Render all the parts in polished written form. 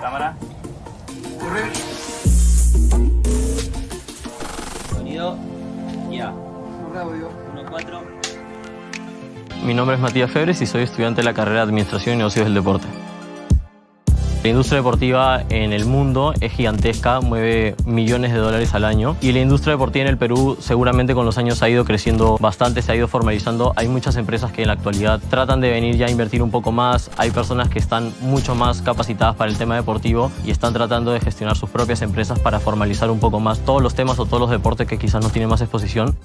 Cámara. Corre. Sonido. Ya. Radio. 1-4. Mi nombre es Matías Febres y soy estudiante de la carrera de Administración y Negocios del Deporte. La industria deportiva en el mundo es gigantesca, mueve millones de dólares al año, y la industria deportiva en el Perú seguramente con los años ha ido creciendo bastante, se ha ido formalizando. Hay muchas empresas que en la actualidad tratan de venir ya a invertir un poco más, hay personas que están mucho más capacitadas para el tema deportivo y están tratando de gestionar sus propias empresas para formalizar un poco más todos los temas o todos los deportes que quizás no tienen más exposición.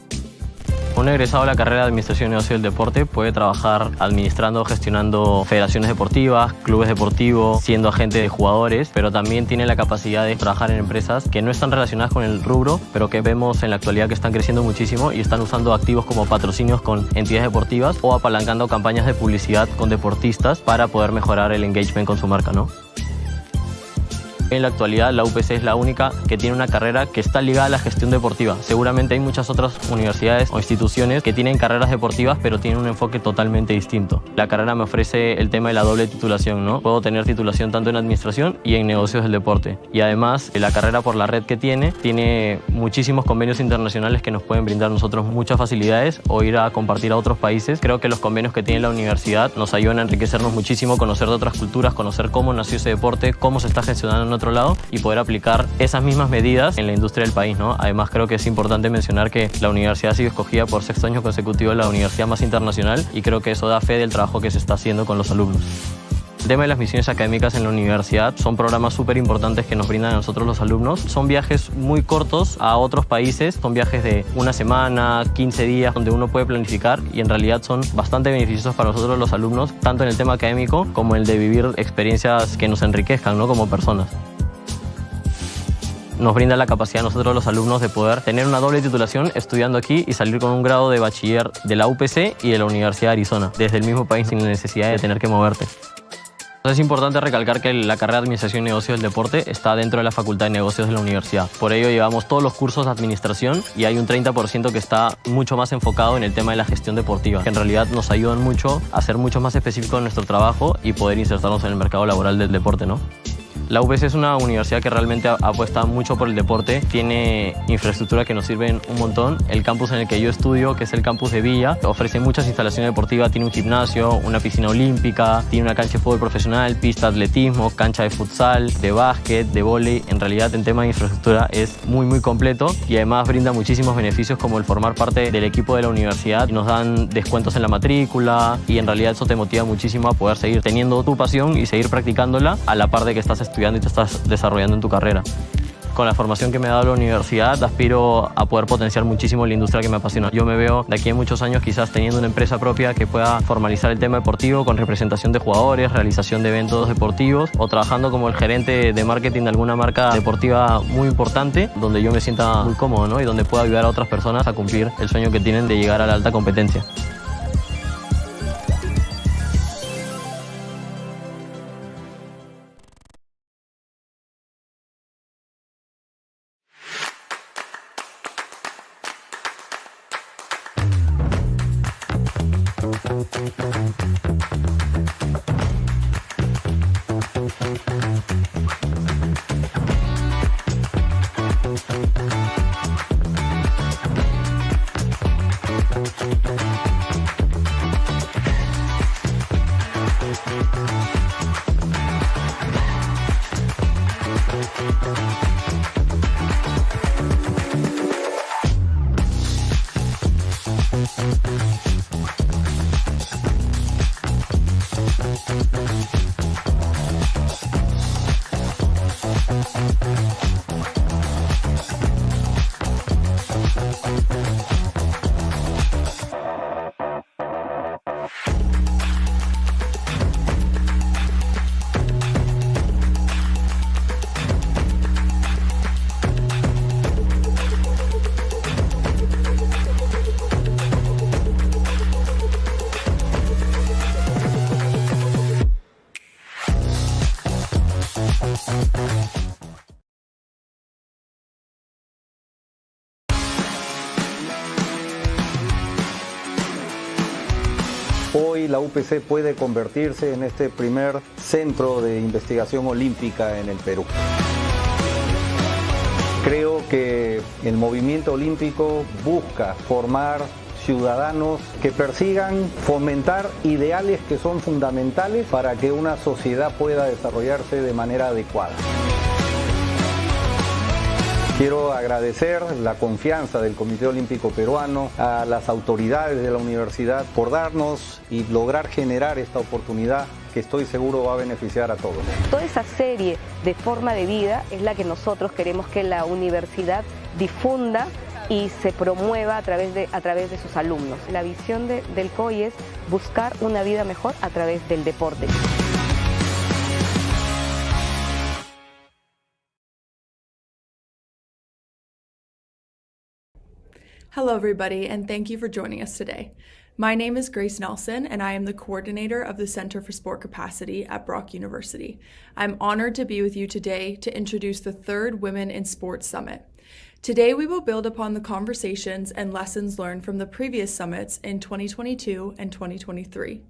Un egresado de la carrera de Administración y Negocios del Deporte puede trabajar administrando, gestionando federaciones deportivas, clubes deportivos, siendo agente de jugadores, pero también tiene la capacidad de trabajar en empresas que no están relacionadas con el rubro, pero que vemos en la actualidad que están creciendo muchísimo y están usando activos como patrocinios con entidades deportivas o apalancando campañas de publicidad con deportistas para poder mejorar el engagement con su marca, ¿no? En la actualidad la UPC es la única que tiene una carrera que está ligada a la gestión deportiva. Seguramente hay muchas otras universidades o instituciones que tienen carreras deportivas pero tienen un enfoque totalmente distinto. La carrera me ofrece el tema de la doble titulación, ¿no? Puedo tener titulación tanto en administración y en negocios del deporte. Y además la carrera por la red que tiene muchísimos convenios internacionales que nos pueden brindar a nosotros muchas facilidades o ir a compartir a otros países. Creo que los convenios que tiene la universidad nos ayudan a enriquecernos muchísimo, conocer de otras culturas, conocer cómo nació ese deporte, cómo se está gestionando en otro lado y poder aplicar esas mismas medidas en la industria del país, ¿no? Además creo que es importante mencionar que la universidad ha sido escogida por 6º año consecutivo la universidad más internacional y creo que eso da fe del trabajo que se está haciendo con los alumnos. El tema de las misiones académicas en la universidad son programas súper importantes que nos brindan a nosotros los alumnos. Son viajes muy cortos a otros países, son viajes de una semana, 15 días, donde uno puede planificar y en realidad son bastante beneficiosos para nosotros los alumnos, tanto en el tema académico como en el de vivir experiencias que nos enriquezcan, ¿no? Como personas. Nos brinda la capacidad a nosotros los alumnos de poder tener una doble titulación estudiando aquí y salir con un grado de bachiller de la UPC y de la Universidad de Arizona, desde el mismo país sin necesidad de tener que moverte. Es importante recalcar que la carrera de Administración y Negocios del Deporte está dentro de la Facultad de Negocios de la universidad. Por ello llevamos todos los cursos de administración y hay un 30% que está mucho más enfocado en el tema de la gestión deportiva, que en realidad nos ayudan mucho a ser mucho más específicos en nuestro trabajo y poder insertarnos en el mercado laboral del deporte, ¿no? La UPC es una universidad que realmente apuesta mucho por el deporte, tiene infraestructura que nos sirven un montón. El campus en el que yo estudio, que es el campus de Villa, ofrece muchas instalaciones deportivas, tiene un gimnasio, una piscina olímpica, tiene una cancha de fútbol profesional, pista de atletismo, cancha de futsal, de básquet, de vóley. En realidad en tema de infraestructura es muy completo y además brinda muchísimos beneficios como el formar parte del equipo de la universidad. Nos dan descuentos en la matrícula y en realidad eso te motiva muchísimo a poder seguir teniendo tu pasión y seguir practicándola a la par de que estás estudiando y te estás desarrollando en tu carrera. Con la formación que me ha dado la universidad, aspiro a poder potenciar muchísimo la industria que me apasiona. Yo me veo de aquí a muchos años quizás teniendo una empresa propia que pueda formalizar el tema deportivo con representación de jugadores, realización de eventos deportivos o trabajando como el gerente de marketing de alguna marca deportiva muy importante, donde yo me sienta muy cómodo, ¿no? Y donde pueda ayudar a otras personas a cumplir el sueño que tienen de llegar a la alta competencia. Hoy la UPC puede convertirse en este primer centro de investigación olímpica en el Perú. Creo que el movimiento olímpico busca formar ciudadanos que persigan fomentar ideales que son fundamentales para que una sociedad pueda desarrollarse de manera adecuada. Quiero agradecer la confianza del Comité Olímpico Peruano, a las autoridades de la universidad por darnos y lograr generar esta oportunidad que estoy seguro va a beneficiar a todos. Toda esa serie de forma de vida es la que nosotros queremos que la universidad difunda y se promueva a través de sus alumnos. La visión del COI es buscar una vida mejor a través del deporte. Hello everybody, and thank you for joining us today. My name is Grace Nelson, and I am the coordinator of the Center for Sport Capacity at Brock University. I'm honored to be with you today to introduce the third Women in Sports Summit. Today we will build upon the conversations and lessons learned from the previous summits in 2022 and 2023.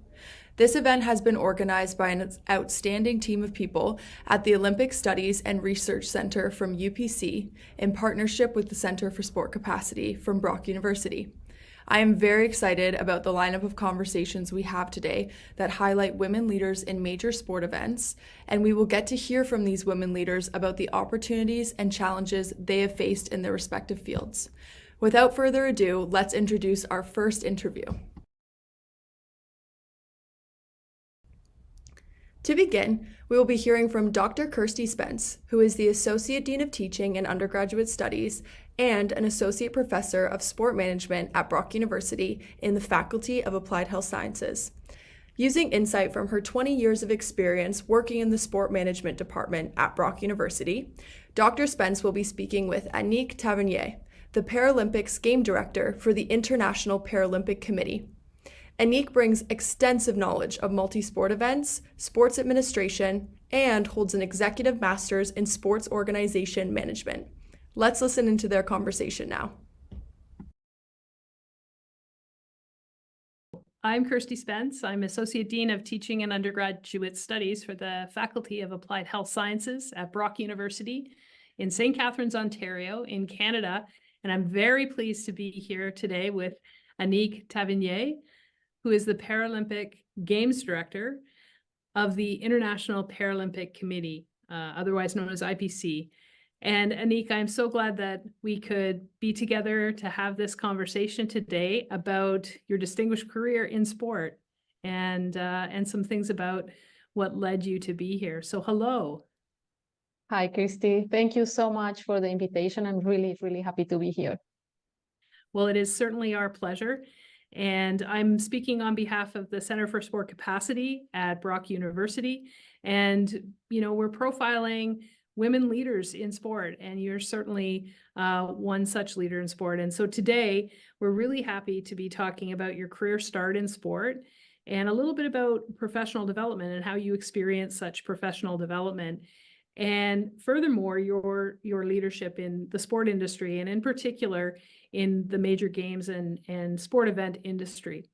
This event has been organized by an outstanding team of people at the Olympic Studies and Research Center from UPC in partnership with the Center for Sport Capacity from Brock University. I am very excited about the lineup of conversations we have today that highlight women leaders in major sport events, and we will get to hear from these women leaders about the opportunities and challenges they have faced in their respective fields. Without further ado, let's introduce our first interview. To begin, we will be hearing from Dr. Kirsty Spence, who is the Associate Dean of Teaching and Undergraduate Studies and an Associate Professor of Sport Management at Brock University in the Faculty of Applied Health Sciences. Using insight from her 20 years of experience working in the Sport Management Department at Brock University, Dr. Spence will be speaking with Annick Tavernier, the Paralympics Game Director for the International Paralympic Committee. Annick brings extensive knowledge of multi-sport events, sports administration, and holds an executive master's in sports organization management. Let's listen into their conversation now. I'm Kirsty Spence. I'm Associate Dean of Teaching and Undergraduate Studies for the Faculty of Applied Health Sciences at Brock University in St. Catharines, Ontario, in Canada. And I'm very pleased to be here today with Annick Tavernier, who is the Paralympic Games Director of the International Paralympic Committee, otherwise known as AmPC. And Annick, I'm so glad that we could be together to have this conversation today about your distinguished career in sport and some things about what led you to be here. So hello. Hi, Kirsty. Thank you so much for the invitation. I'm really, really happy to be here. Well, it is certainly our pleasure. And I'm speaking on behalf of the Center for Sport Capacity at Brock University. And, you know, we're profiling women leaders in sport, and you're certainly one such leader in sport. And so today, we're really happy to be talking about your career start in sport and a little bit about professional development and how you experience such professional development. And furthermore, your leadership in the sport industry, and in particular, in the major games and sport event industry.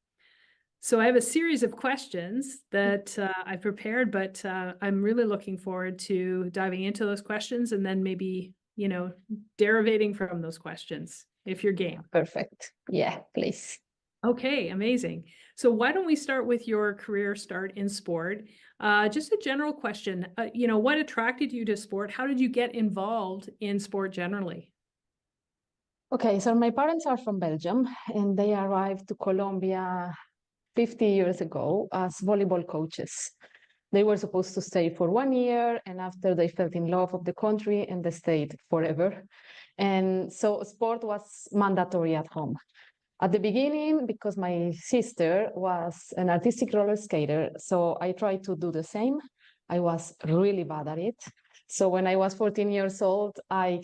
So I have a series of questions that I've prepared, but I'm really looking forward to diving into those questions and then maybe, you know, derivating from those questions, if you're game. Perfect. Yeah, please. Okay, amazing. So why don't we start with your career start in sport? Just a general question, you know, what attracted you to sport? How did you get involved in sport generally? Okay, so my parents are from Belgium, and they arrived to Colombia 50 years ago as volleyball coaches. They were supposed to stay for 1 year, and after they fell in love with the country, and they stayed forever. And so sport was mandatory at home. At the beginning, because my sister was an artistic roller skater, so I tried to do the same. I was really bad at it. So when I was 14 years old, I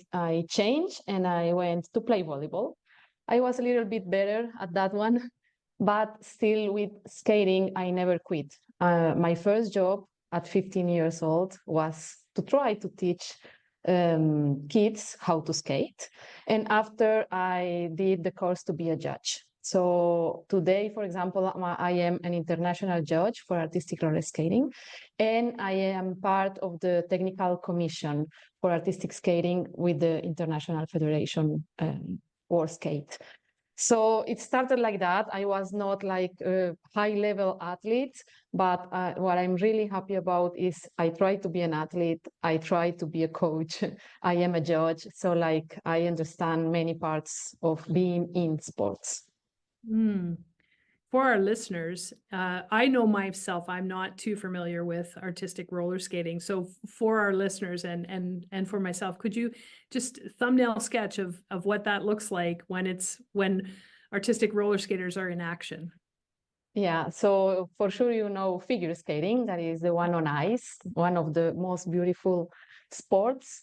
changed and I went to play volleyball. I was a little bit better at that one, but still with skating, I never quit. My first job at 15 years old was to try to teach kids how to skate. And after I did the course to be a judge. So today, for example, I am an international judge for artistic roller skating, and I am part of the technical commission for artistic skating with the International Federation World Skate. So it started like that. I was not like a high-level athlete, but what I'm really happy about is I try to be an athlete. I try to be a coach. I am a judge. So like I understand many parts of being in sports. For our listeners, I know myself, I'm not too familiar with artistic roller skating. So for our listeners and for myself, could you just thumbnail sketch of what that looks like when artistic roller skaters are in action? Yeah, so for sure, you know, figure skating, that is the one on ice, one of the most beautiful sports.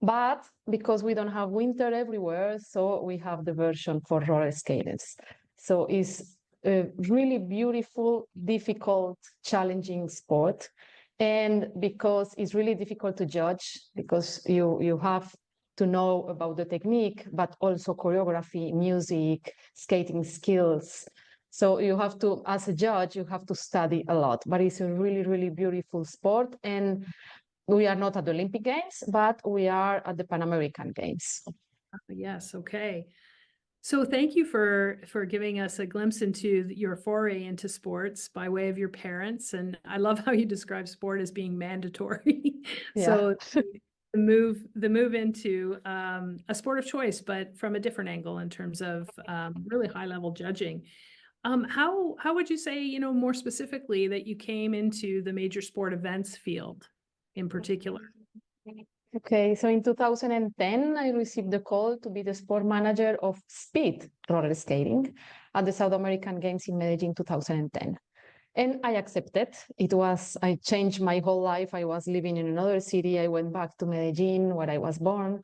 But because we don't have winter everywhere, so we have the version for roller skaters. So it's a really beautiful, difficult, challenging sport. And because it's really difficult to judge, because you have to know about the technique, but also choreography, music, skating skills. So you have to, as a judge, you have to study a lot, but it's a really, really beautiful sport. And we are not at the Olympic Games, but we are at the Pan American Games. Yes, okay. So thank you for giving us a glimpse into your foray into sports by way of your parents. And I love how you describe sport as being mandatory. Yeah. So the move into a sport of choice, but from a different angle in terms of really high level judging. How would you say, you know, more specifically that you came into the major sport events field in particular? Okay, so in 2010, I received the call to be the sport manager of speed roller skating at the South American Games in Medellin 2010. And I accepted. I changed my whole life. I was living in another city. I went back to Medellin, where I was born.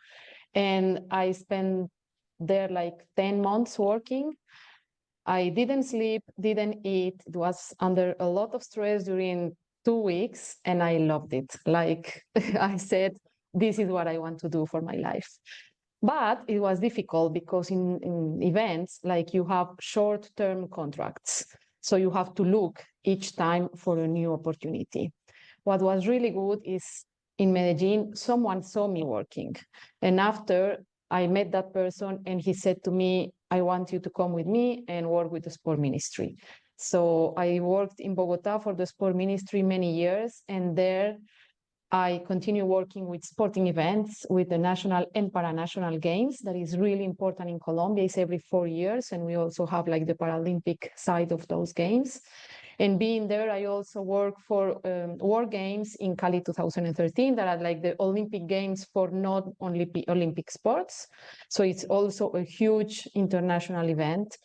And I spent there like 10 months working. I didn't sleep, didn't eat. It was under a lot of stress during 2 weeks, and I loved it. Like I said, this is what I want to do for my life. But it was difficult because in events, like you have short-term contracts. So you have to look each time for a new opportunity. What was really good is in Medellin, someone saw me working. And after I met that person and he said to me, I want you to come with me and work with the sport ministry. So I worked in Bogota for the sport ministry many years, and there I continue working with sporting events, with the national and paranational games. That is really important in Colombia. It's every 4 years, and we also have like the Paralympic side of those games. And being there, I also work for World Games in Cali 2013, that are like the Olympic Games for not only Olympic sports. So it's also a huge international event.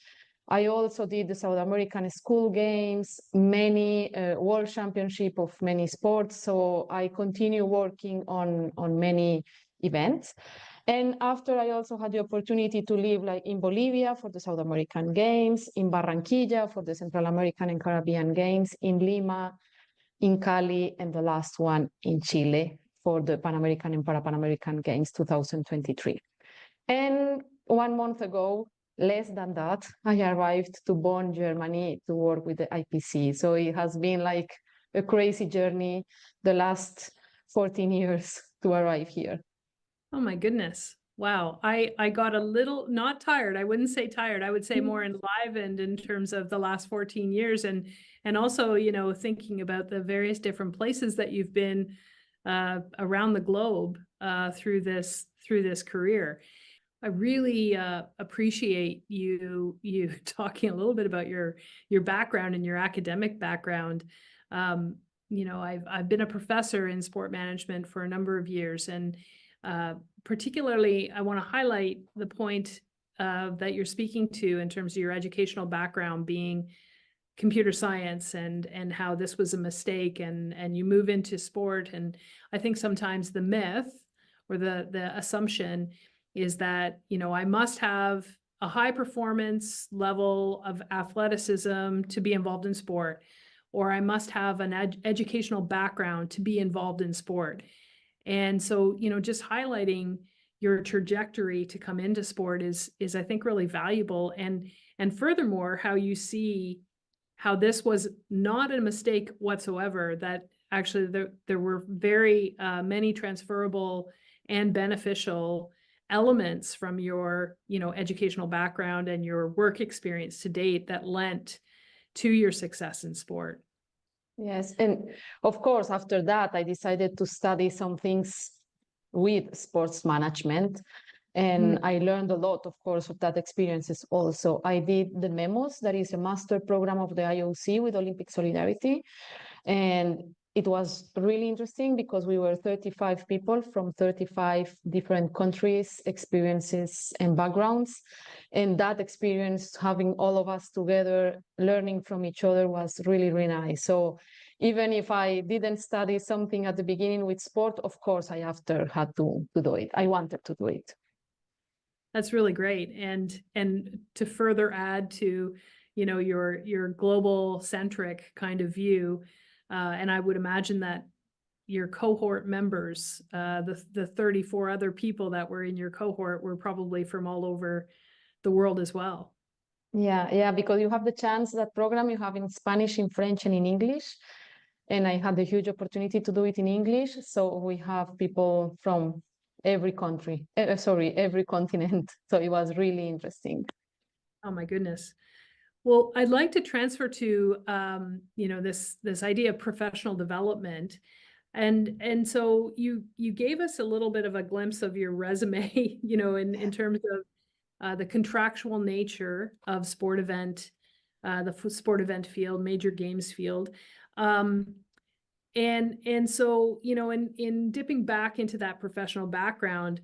I also did the South American School Games, many World Championship of many sports. So I continue working on many events. And after, I also had the opportunity to live like in Bolivia for the South American Games, in Barranquilla for the Central American and Caribbean Games, in Lima, in Cali, and the last one in Chile for the Pan American and Pan American Games 2023. And 1 month ago, less than that, I arrived to Bonn, Germany to work with the AmPC. So it has been like a crazy journey the last 14 years to arrive here. Oh my goodness. Wow. I got a little, not tired. I wouldn't say tired. I would say more enlivened in terms of the last 14 years. And also, you know, thinking about the various different places that you've been around the globe through this career. I really appreciate you talking a little bit about your background and your academic background. You know, I've been a professor in sport management for a number of years, and particularly, I want to highlight the point that you're speaking to in terms of your educational background being computer science and how this was a mistake and you move into sport. And I think sometimes the myth or the assumption is that, you know, I must have a high performance level of athleticism to be involved in sport, or I must have an educational background to be involved in sport. And so, you know, just highlighting your trajectory to come into sport is I think really valuable. And furthermore, how you see how this was not a mistake whatsoever, that actually there were very many transferable and beneficial elements from your, educational background and your work experience to date that lent to your success in sport. Yes, and of course, after that, I decided to study some things with sports management. And I learned a lot, of course, of that experiences also. I did the MEMOS, that is a master program of the IOC with Olympic Solidarity. And it was really interesting because we were 35 people from 35 different countries, experiences, and backgrounds. And that experience, having all of us together, learning from each other, was really, really nice. So even if I didn't study something at the beginning with sport, of course, I after had to do it. I wanted to do it. That's really great. And to further add to, your global centric kind of view, and I would imagine that your cohort members, the 34 other people that were in your cohort, were probably from all over the world as well. Yeah, because you have the chance, that program you have in Spanish, in French, and in English. And I had the huge opportunity to do it in English. So we have people from every country, every continent. So it was really interesting. Oh my goodness. Well, I'd like to transfer to, this idea of professional development. And so you gave us a little bit of a glimpse of your resume, in terms of the contractual nature of sport event, the sport event field, major games field. And so, in dipping back into that professional background,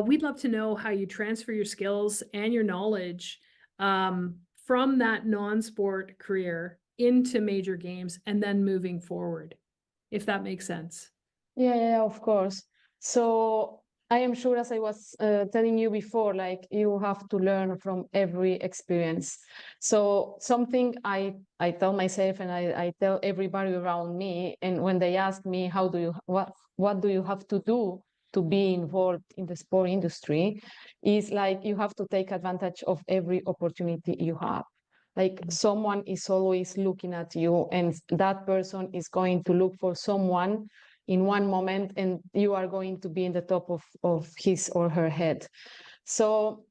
we'd love to know how you transfer your skills and your knowledge from that non-sport career into major games and then moving forward, if that makes sense. Yeah, of course. So I am sure, as I was telling you before, like, you have to learn from every experience. So something I tell myself, and I tell everybody around me, and when they ask me, what do you have to do to be involved in the sport industry, is like, you have to take advantage of every opportunity you have. Like, someone is always looking at you, and that person is going to look for someone in one moment, and you are going to be in the top of his or her head. So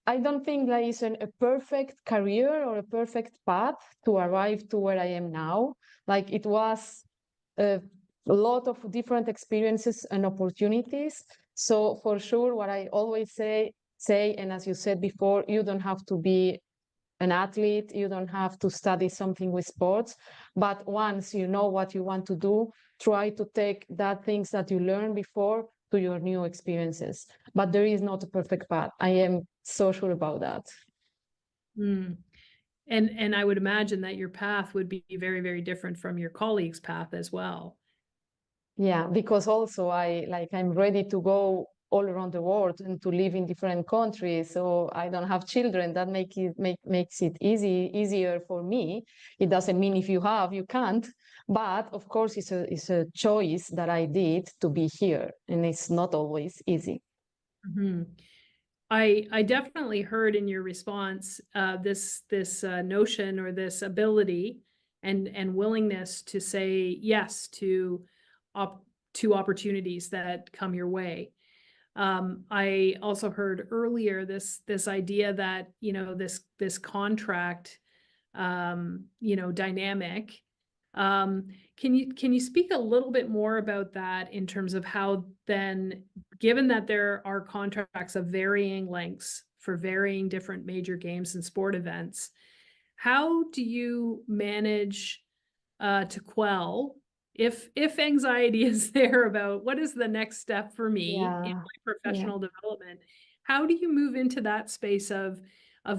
I don't think there is a perfect career or a perfect path to arrive to where I am now. Like, it was a lot of different experiences and opportunities. So for sure, what I always say, and as you said before, you don't have to be an athlete, you don't have to study something with sports, but once you know what you want to do, try to take that things that you learned before to your new experiences. But there is not a perfect path. I am so sure about that. And I would imagine that your path would be very, very different from your colleagues' path as well. Yeah, because also I'm ready to go all around the world and to live in different countries. So I don't have children. That makes it easier for me. It doesn't mean if you have, you can't. But of course, it's a choice that I did to be here, and it's not always easy. Mm-hmm. I definitely heard in your response this notion, or this ability and willingness to say yes to opportunities that come your way. I also heard earlier this idea that, this contract, dynamic. Can you speak a little bit more about that, in terms of how then, given that there are contracts of varying lengths for varying different major games and sport events, how do you manage to quell, if anxiety is there about what is the next step for me in my professional development? How do you move into that space of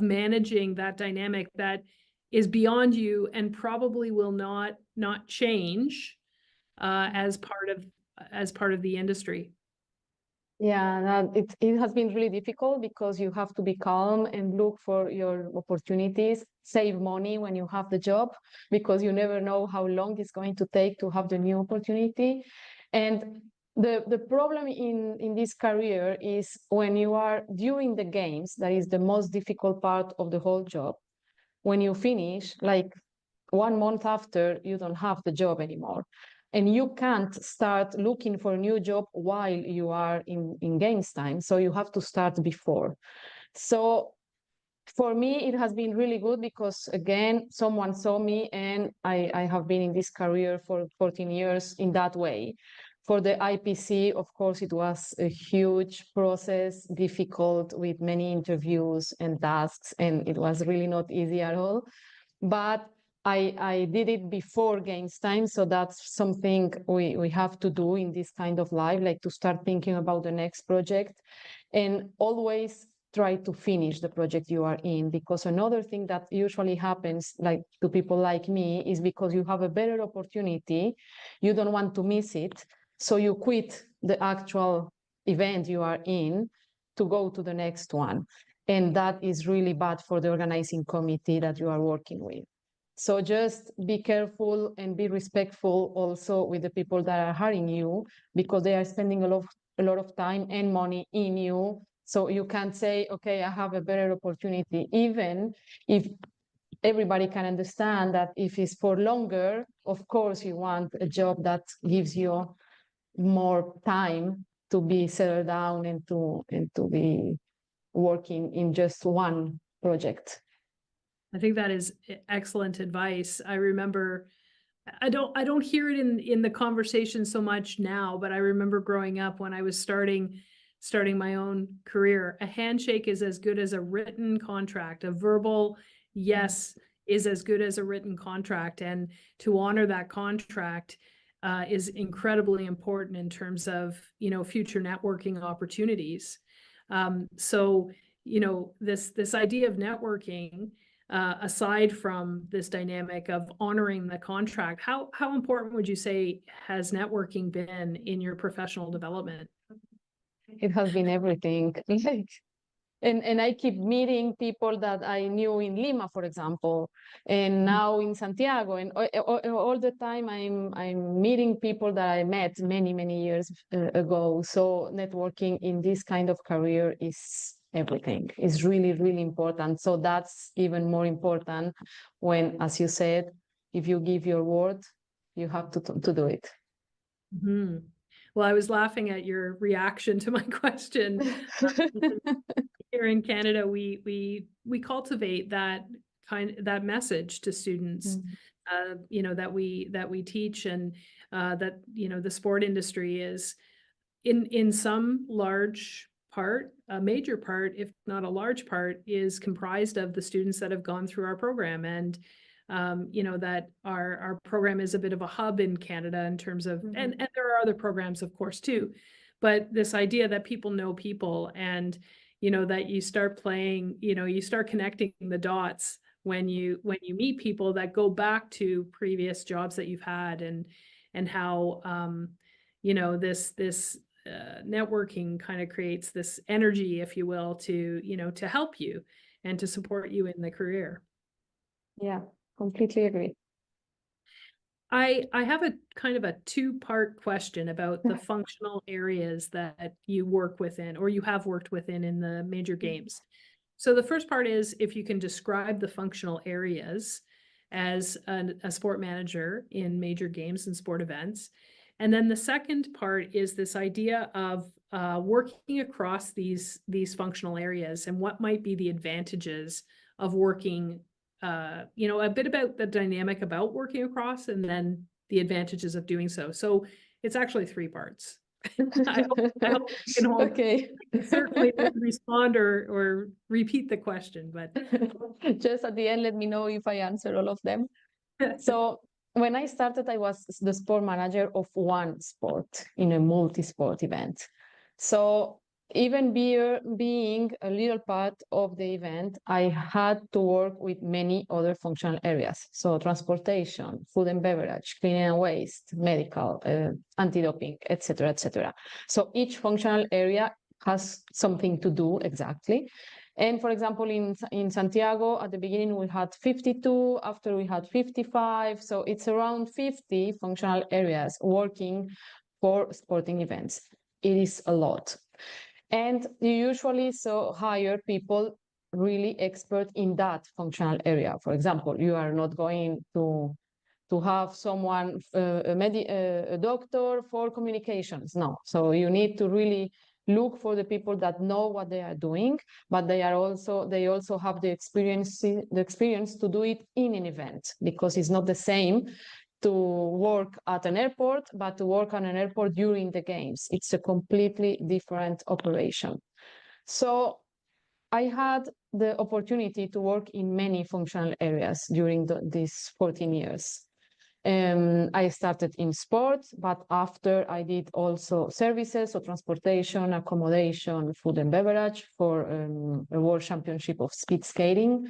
managing that dynamic that is beyond you and probably will not change as part of the industry? Yeah, it has been really difficult, because you have to be calm and look for your opportunities, save money when you have the job, because you never know how long it's going to take to have the new opportunity. And The problem in this career is when you are during the games, that is the most difficult part of the whole job. When you finish, like 1 month after, you don't have the job anymore. And you can't start looking for a new job while you are in games time. So you have to start before. So for me, it has been really good because, again, someone saw me and I have been in this career for 14 years in that way. For the IPC, of course, it was a huge process, difficult with many interviews and tasks, and it was really not easy at all. But I did it before games time, so that's something we have to do in this kind of life, like to start thinking about the next project and always try to finish the project you are in, because another thing that usually happens like to people like me is because you have a better opportunity, you don't want to miss it, so you quit the actual event you are in to go to the next one. And that is really bad for the organizing committee that you are working with. So just be careful and be respectful also with the people that are hiring you, because they are spending a lot of time and money in you. So you can't say, okay, I have a better opportunity, even if everybody can understand that if it's for longer, of course you want a job that gives you more time to be settled down and to be working in just one project. I think that is excellent advice. I remember, I don't hear it in the conversation so much now, but I remember growing up when I was starting my own career, a handshake is as good as a written contract. A verbal yes is as good as a written contract. And to honor that contract is incredibly important in terms of, future networking opportunities. So, this idea of networking, aside from this dynamic of honoring the contract, how important would you say has networking been in your professional development? It has been everything. And I keep meeting people that I knew in Lima, for example, and now in Santiago, and all the time I'm meeting people that I met many years ago. So networking in this kind of career is everything. It's really important. So that's even more important when, as you said, if you give your word, you have to do it. Mm-hmm. Well, I was laughing at your reaction to my question. Here in Canada, we cultivate that message to students, that we teach, and that the sport industry is in some large part, a major part, if not a large part, is comprised of the students that have gone through our program, and that our program is a bit of a hub in Canada in terms of, and there are other programs, of course, too, but this idea that people know people, and that you start playing, you start connecting the dots when you meet people that go back to previous jobs that you've had, and how this networking kind of creates this energy, if you will, to help you and to support you in the career. Yeah, completely agree. I have a kind of a two-part question about the functional areas that you work within, or you have worked within in the major games. So the first part is if you can describe the functional areas as a sport manager in major games and sport events. And then the second part is this idea of working across these functional areas, and what might be the advantages of working, a bit about the dynamic about working across, and then the advantages of doing so. So it's actually three parts. I hope you can all okay. certainly respond or repeat the question, but just at the end, let me know if I answer all of them. So when I started, I was the sport manager of one sport in a multi-sport event. So even being a little part of the event, I had to work with many other functional areas. So transportation, food and beverage, cleaning and waste, medical, anti-doping, etc., etc. So each functional area has something to do exactly. And for example, in Santiago, at the beginning, we had 52, after we had 55. So it's around 50 functional areas working for sporting events. It is a lot. And you usually hire people really expert in that functional area. For example, you are not going to have someone, a doctor for communications. No. So you need to really look for the people that know what they are doing, but they also have the experience to do it in an event, because it's not the same to work at an airport, but to work on an airport during the games. It's a completely different operation. So I had the opportunity to work in many functional areas during these 14 years. I started in sport, but after I did also services, so transportation, accommodation, food and beverage for a world championship of speed skating.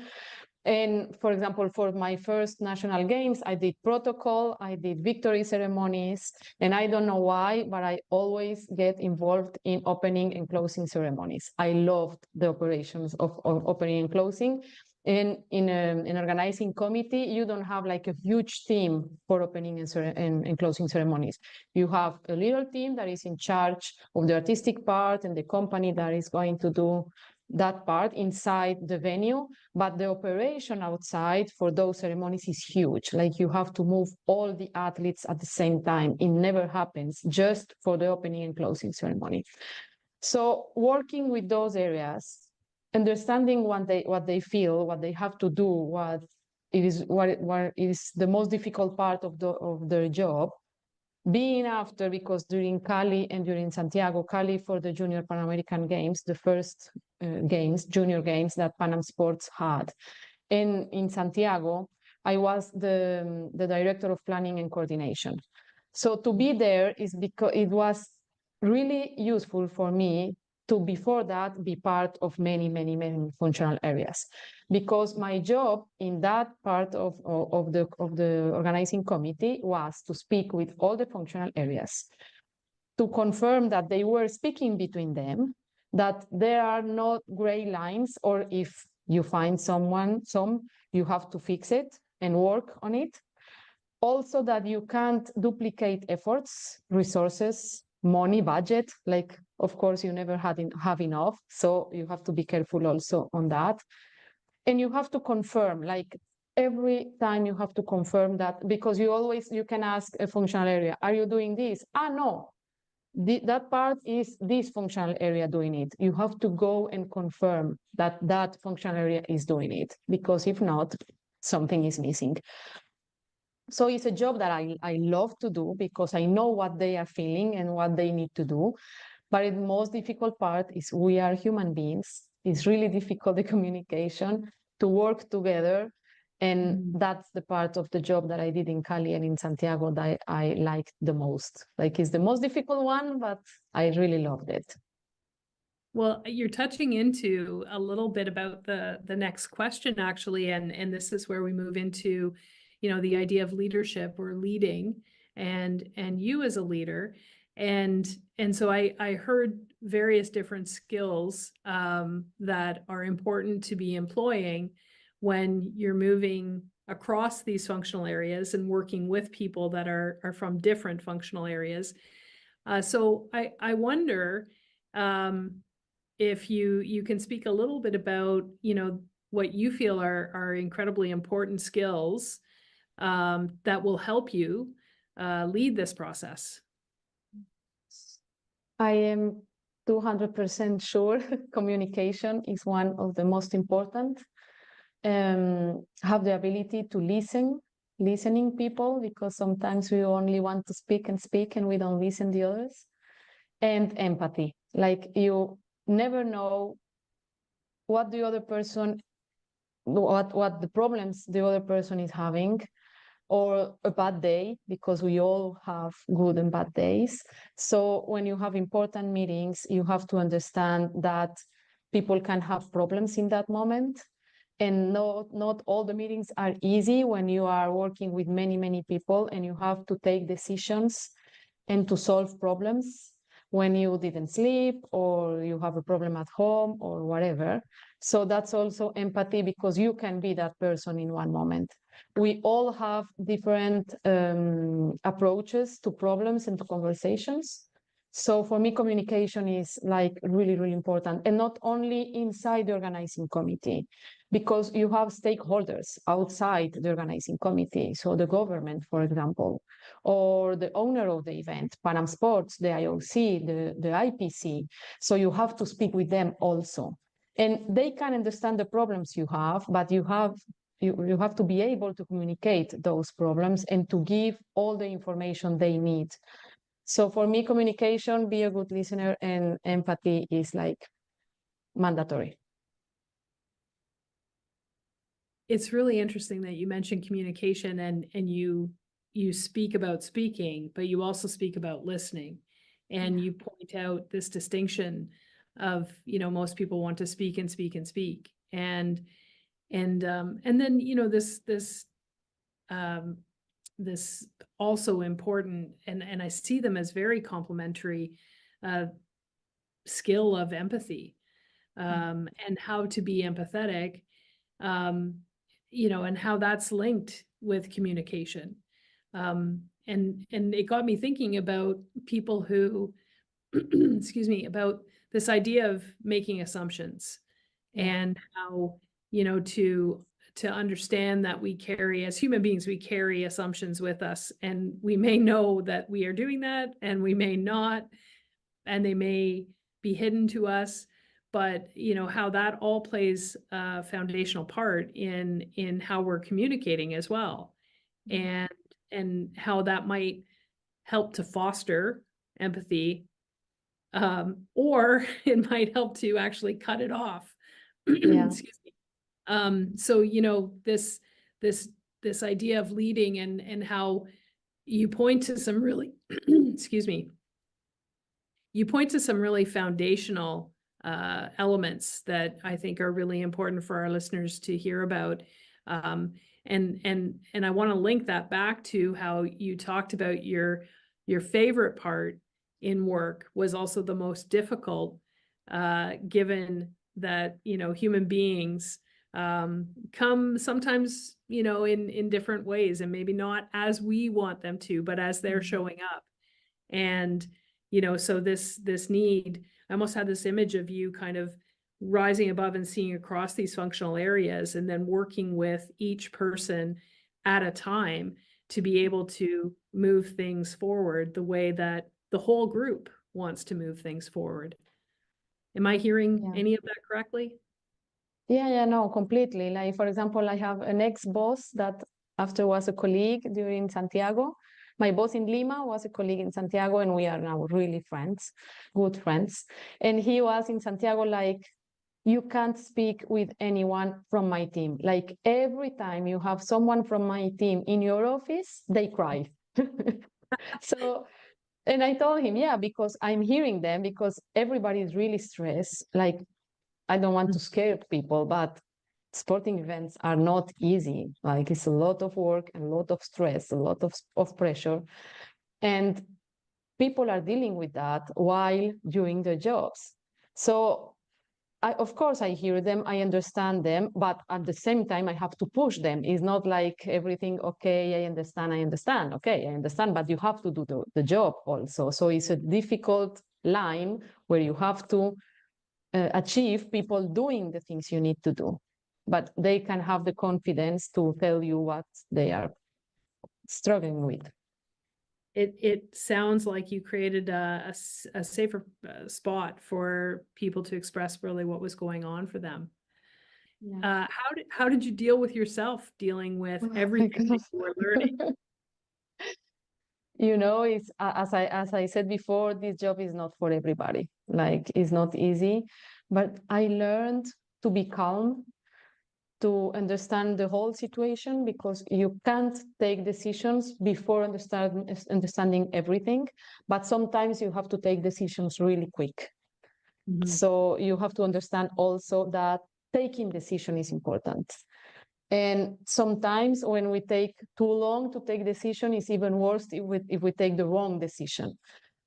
And for example, for my first national games, I did protocol, I did victory ceremonies, and I don't know why, but I always get involved in opening and closing ceremonies. I loved the operations of opening and closing. And in an organizing committee, you don't have like a huge team for opening and closing ceremonies. You have a little team that is in charge of the artistic part and the company that is going to do that part inside the venue, but the operation outside for those ceremonies is huge. Like you have to move all the athletes at the same time. It never happens just for the opening and closing ceremony. So working with those areas, understanding what they feel, what they have to do, what is the most difficult part of their job, being after, because during Cali and during Santiago, Cali for the Junior Pan American Games, the first junior games that Pan Am Sports had. And in Santiago, I was the director of planning and coordination. So to be there is because it was really useful for me to, before that, be part of many functional areas, because my job in that part of the organizing committee was to speak with all the functional areas, to confirm that they were speaking between them, that there are no gray lines, or if you find you have to fix it and work on it. Also that you can't duplicate efforts, resources, money, budget, like of course you never have enough, so you have to be careful also on that. And you have to confirm, like every time you have to confirm that, because you can ask a functional area, are you doing this? No, that part is this functional area doing it. You have to go and confirm that that functional area is doing it, because if not, something is missing. So it's a job that I love to do, because I know what they are feeling and what they need to do. But the most difficult part is we are human beings. It's really difficult, the communication, to work together. And that's the part of the job that I did in Cali and in Santiago that I liked the most. Like, it's the most difficult one, but I really loved it. Well, you're touching into a little bit about the next question, actually, and this is where we move into, the idea of leadership or leading, and you as a leader. And so I heard various different skills that are important to be employing when you're moving across these functional areas and working with people that are from different functional areas. So I wonder if you can speak a little bit about, what you feel are incredibly important skills that will help you lead this process. I am 200% sure communication is one of the most important. Have the ability to listening people, because sometimes we only want to speak and we don't listen the others. And empathy, like you never know what the other person, what the problems the other person is having, or a bad day, because we all have good and bad days. So when you have important meetings, you have to understand that people can have problems in that moment. And not all the meetings are easy when you are working with many people, and you have to take decisions and to solve problems when you didn't sleep, or you have a problem at home, or whatever. So that's also empathy, because you can be that person in one moment. We all have different approaches to problems and to conversations. So for me, communication is like really, really important, and not only inside the organizing committee, because you have stakeholders outside the organizing committee. So the government, for example, or the owner of the event, Pan Am Sports, the IOC, the IPC. So you have to speak with them also. And they can understand the problems you have, but you have to be able to communicate those problems and to give all the information they need. So for me, communication, be a good listener, and empathy is like mandatory. It's really interesting that you mentioned communication, and you speak about speaking, but you also speak about listening. And you point out this distinction of, most people want to speak and speak and speak. And then, this also important, and I see them as very complementary, skill of empathy, and how to be empathetic, and how that's linked with communication. And it got me thinking about people who, excuse me, about this idea of making assumptions, and how, to understand that we carry, as human beings, we carry assumptions with us, and we may know that we are doing that, and we may not, and they may be hidden to us, but how that all plays a foundational part in how we're communicating as well, and how that might help to foster empathy, or it might help to actually cut it off. Excuse me. So, this idea of leading, and how you point to some really, excuse me, you point to some really foundational elements that I think are really important for our listeners to hear about. And I want to link that back to how you talked about your favorite part in work was also the most difficult, given that, human beings come sometimes, in different ways, and maybe not as we want them to, but as they're showing up. And, so this need, I almost had this image of you kind of rising above and seeing across these functional areas, and then working with each person at a time to be able to move things forward the way that the whole group wants to move things forward. Am I hearing any of that correctly? Yeah, no, completely. Like, for example, I have an ex-boss that after was a colleague during Santiago. My boss in Lima was a colleague in Santiago, and we are now really friends, good friends. And he was in Santiago like, you can't speak with anyone from my team. Like, every time you have someone from my team in your office, they cry. So, and I told him, because I'm hearing them, because everybody is really stressed. Like, I don't want to scare people, but sporting events are not easy. Like, it's a lot of work, a lot of stress, a lot of pressure. And people are dealing with that while doing their jobs. So of course, I hear them, I understand them, but at the same time, I have to push them. It's not like everything, okay, I understand, okay, I understand, but you have to do the job also. So it's a difficult line where you have to achieve people doing the things you need to do, but they can have the confidence to tell you what they are struggling with. It sounds like you created a safer spot for people to express really what was going on for them. Yeah. How did you deal with yourself dealing with everything that you were learning? It's as I said before, this job is not for everybody. Like, it's not easy, but I learned to be calm, to understand the whole situation, because you can't take decisions before understanding everything, but sometimes you have to take decisions really quick. Mm-hmm. So you have to understand also that taking decision is important. And sometimes when we take too long to take decision, it's even worse if we take the wrong decision.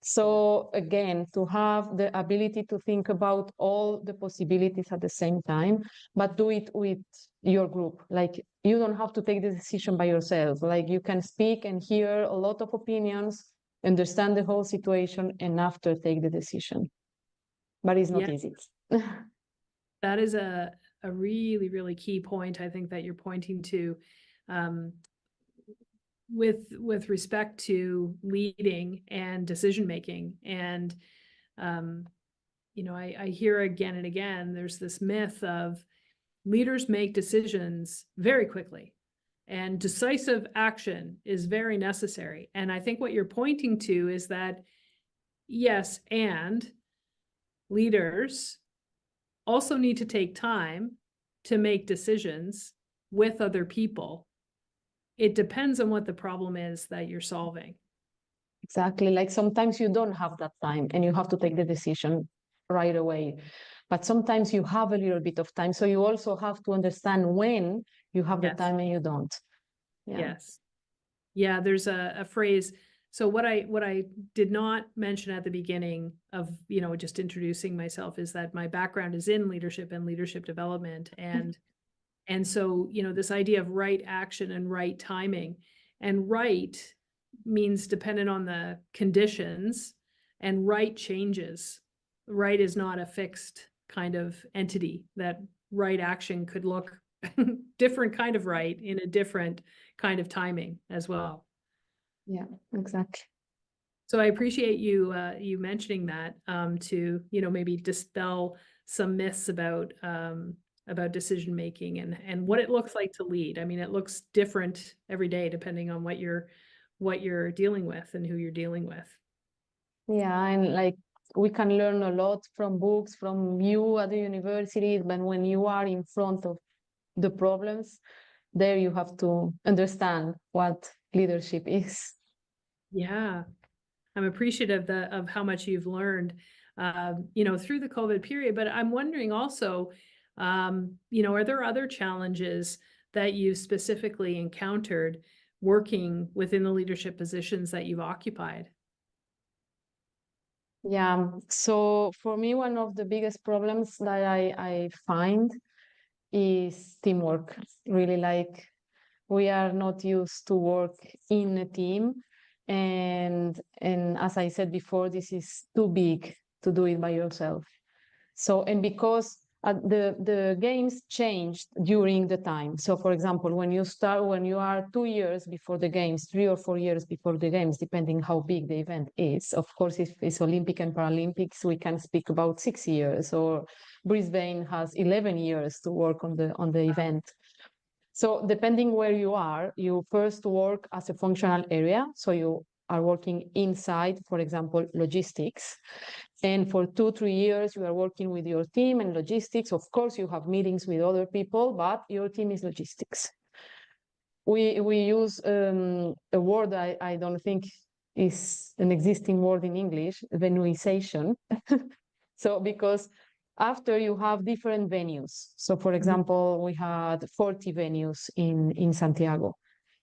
So again, to have the ability to think about all the possibilities at the same time, but do it with your group. Like you don't have to take the decision by yourself. Like you can speak and hear a lot of opinions, understand the whole situation, and after take the decision. But it's not easy. That is a really, really key point, I think, that you're pointing to. With respect to leading and decision making. And you know, I hear again and again, there's this myth of leaders make decisions very quickly and decisive action is very necessary. And I think what you're pointing to is that, yes, and leaders also need to take time to make decisions with other people. It depends on what the problem is that you're solving. Exactly. Like sometimes you don't have that time and you have to take the decision right away. But sometimes you have a little bit of time. So you also have to understand when you have the time and you don't. Yeah. Yes. Yeah, there's a phrase. So what I did not mention at the beginning of, you know, just introducing myself is that my background is in leadership and leadership development. And so, you know, this idea of right action and right timing, and right means dependent on the conditions, and right changes. Right is not a fixed kind of entity. That right action could look different kind of right in a different kind of timing as well. Yeah, exactly. So I appreciate you you mentioning that to, you know, maybe dispel some myths about decision making and what it looks like to lead. I mean, it looks different every day depending on what you're dealing with and who you're dealing with. Yeah, and like we can learn a lot from books, from you at the university, but when you are in front of the problems, there you have to understand what leadership is. Yeah, I'm appreciative of how much you've learned, you know, through the COVID period. But I'm wondering also, you know, are there other challenges that you specifically encountered working within the leadership positions that you've occupied? Yeah, so for me, one of the biggest problems that I find is teamwork. Really, like we are not used to work in a team. And as I said before, this is too big to do it by yourself. So, and because the games changed during the time. So for example, when you are 2 years before the games, 3 or 4 years before the games, depending how big the event is. Of course, if it's Olympic and Paralympics, we can speak about 6 years, or Brisbane has 11 years to work on the event. So depending where you are, you first work as a functional area. So you are working inside, for example, logistics. And for 2-3 years, you are working with your team and logistics. Of course, you have meetings with other people, but your team is logistics. We use a word I don't think is an existing word in English, venuization. So because after you have different venues. So for example, we had 40 venues in Santiago.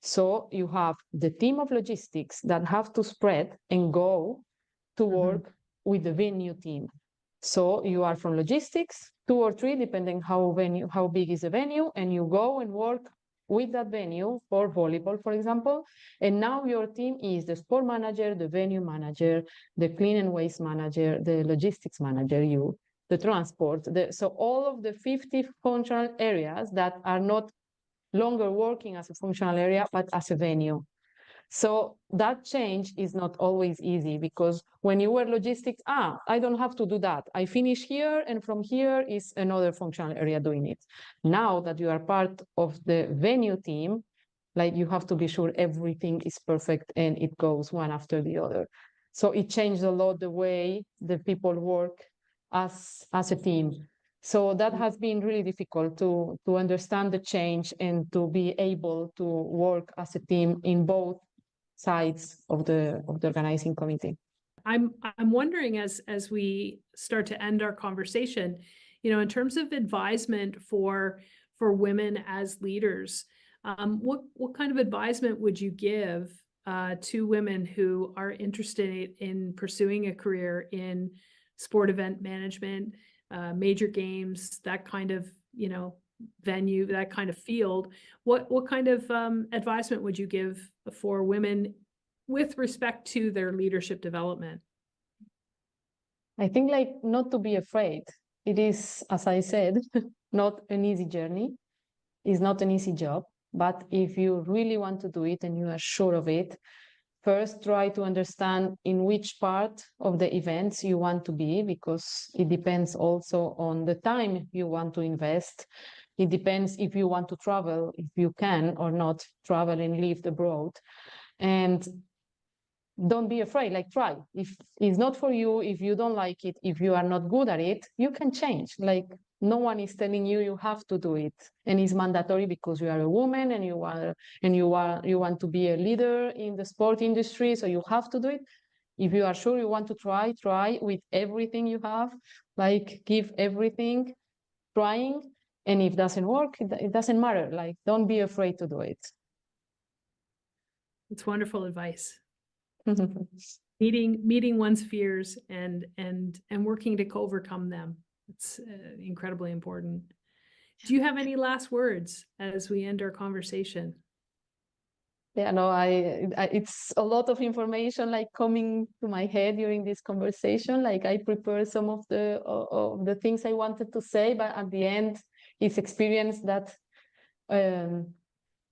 So you have the team of logistics that have to spread and go to work with the venue team. So you are from logistics, 2 or 3, depending how big is the venue, and you go and work with that venue for volleyball, for example. And now your team is the sport manager, the venue manager, the clean and waste manager, the logistics manager, the transport. So all of the 50 functional areas that are not longer working as a functional area, but as a venue. So that change is not always easy, because when you were logistics, I don't have to do that. I finish here, and from here is another functional area doing it. Now that you are part of the venue team, like you have to be sure everything is perfect and it goes one after the other. So it changed a lot the way the people work as a team. So that has been really difficult to understand the change and to be able to work as a team in both sides of the organizing committee. I'm wondering, as we start to end our conversation, you know, in terms of advisement for women as leaders, what kind of advisement would you give to women who are interested in pursuing a career in sport event management, major games, that kind of, venue, that kind of field, what kind of advisement would you give for women with respect to their leadership development? I think like not to be afraid. It is, as I said, not an easy journey. It's not an easy job, but if you really want to do it and you are sure of it, first try to understand in which part of the events you want to be, because it depends also on the time you want to invest. It depends if you want to travel, if you can or not travel and live abroad. And don't be afraid, like try. If it's not for you, if you don't like it, if you are not good at it, you can change. Like no one is telling you you have to do it. And it's mandatory because you are a woman and you want to be a leader in the sport industry, so you have to do it. If you are sure you want to try with everything you have, like give everything, trying. And if it doesn't work, it doesn't matter. Like don't be afraid to do it. It's wonderful advice. Meeting one's fears and working to overcome them. It's incredibly important. Do you have any last words as we end our conversation? Yeah, no, it's a lot of information like coming to my head during this conversation. Like I prepared some of the things I wanted to say, but at the end, it's experience that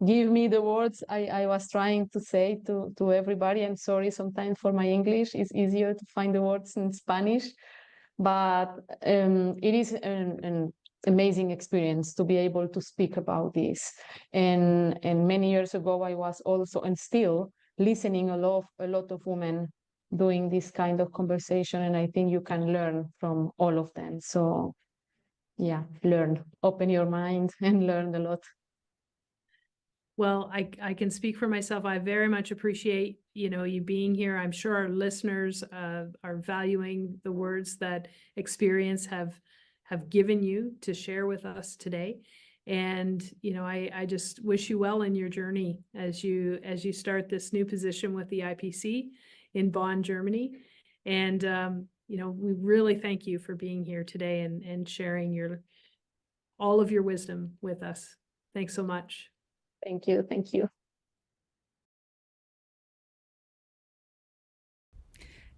give me the words I was trying to say to everybody. I'm sorry sometimes for my English. It's easier to find the words in Spanish, but it is an amazing experience to be able to speak about this. And many years ago, I was also and still listening a lot of women doing this kind of conversation, and I think you can learn from all of them. So yeah, open your mind and learn a lot. Well, I can speak for myself. I very much appreciate, you being here. I'm sure our listeners are valuing the words that experience have given you to share with us today. And, I just wish you well in your journey as you start this new position with the IPC in Bonn, Germany. And, we really thank you for being here today and sharing all of your wisdom with us. Thanks so much. Thank you. Thank you.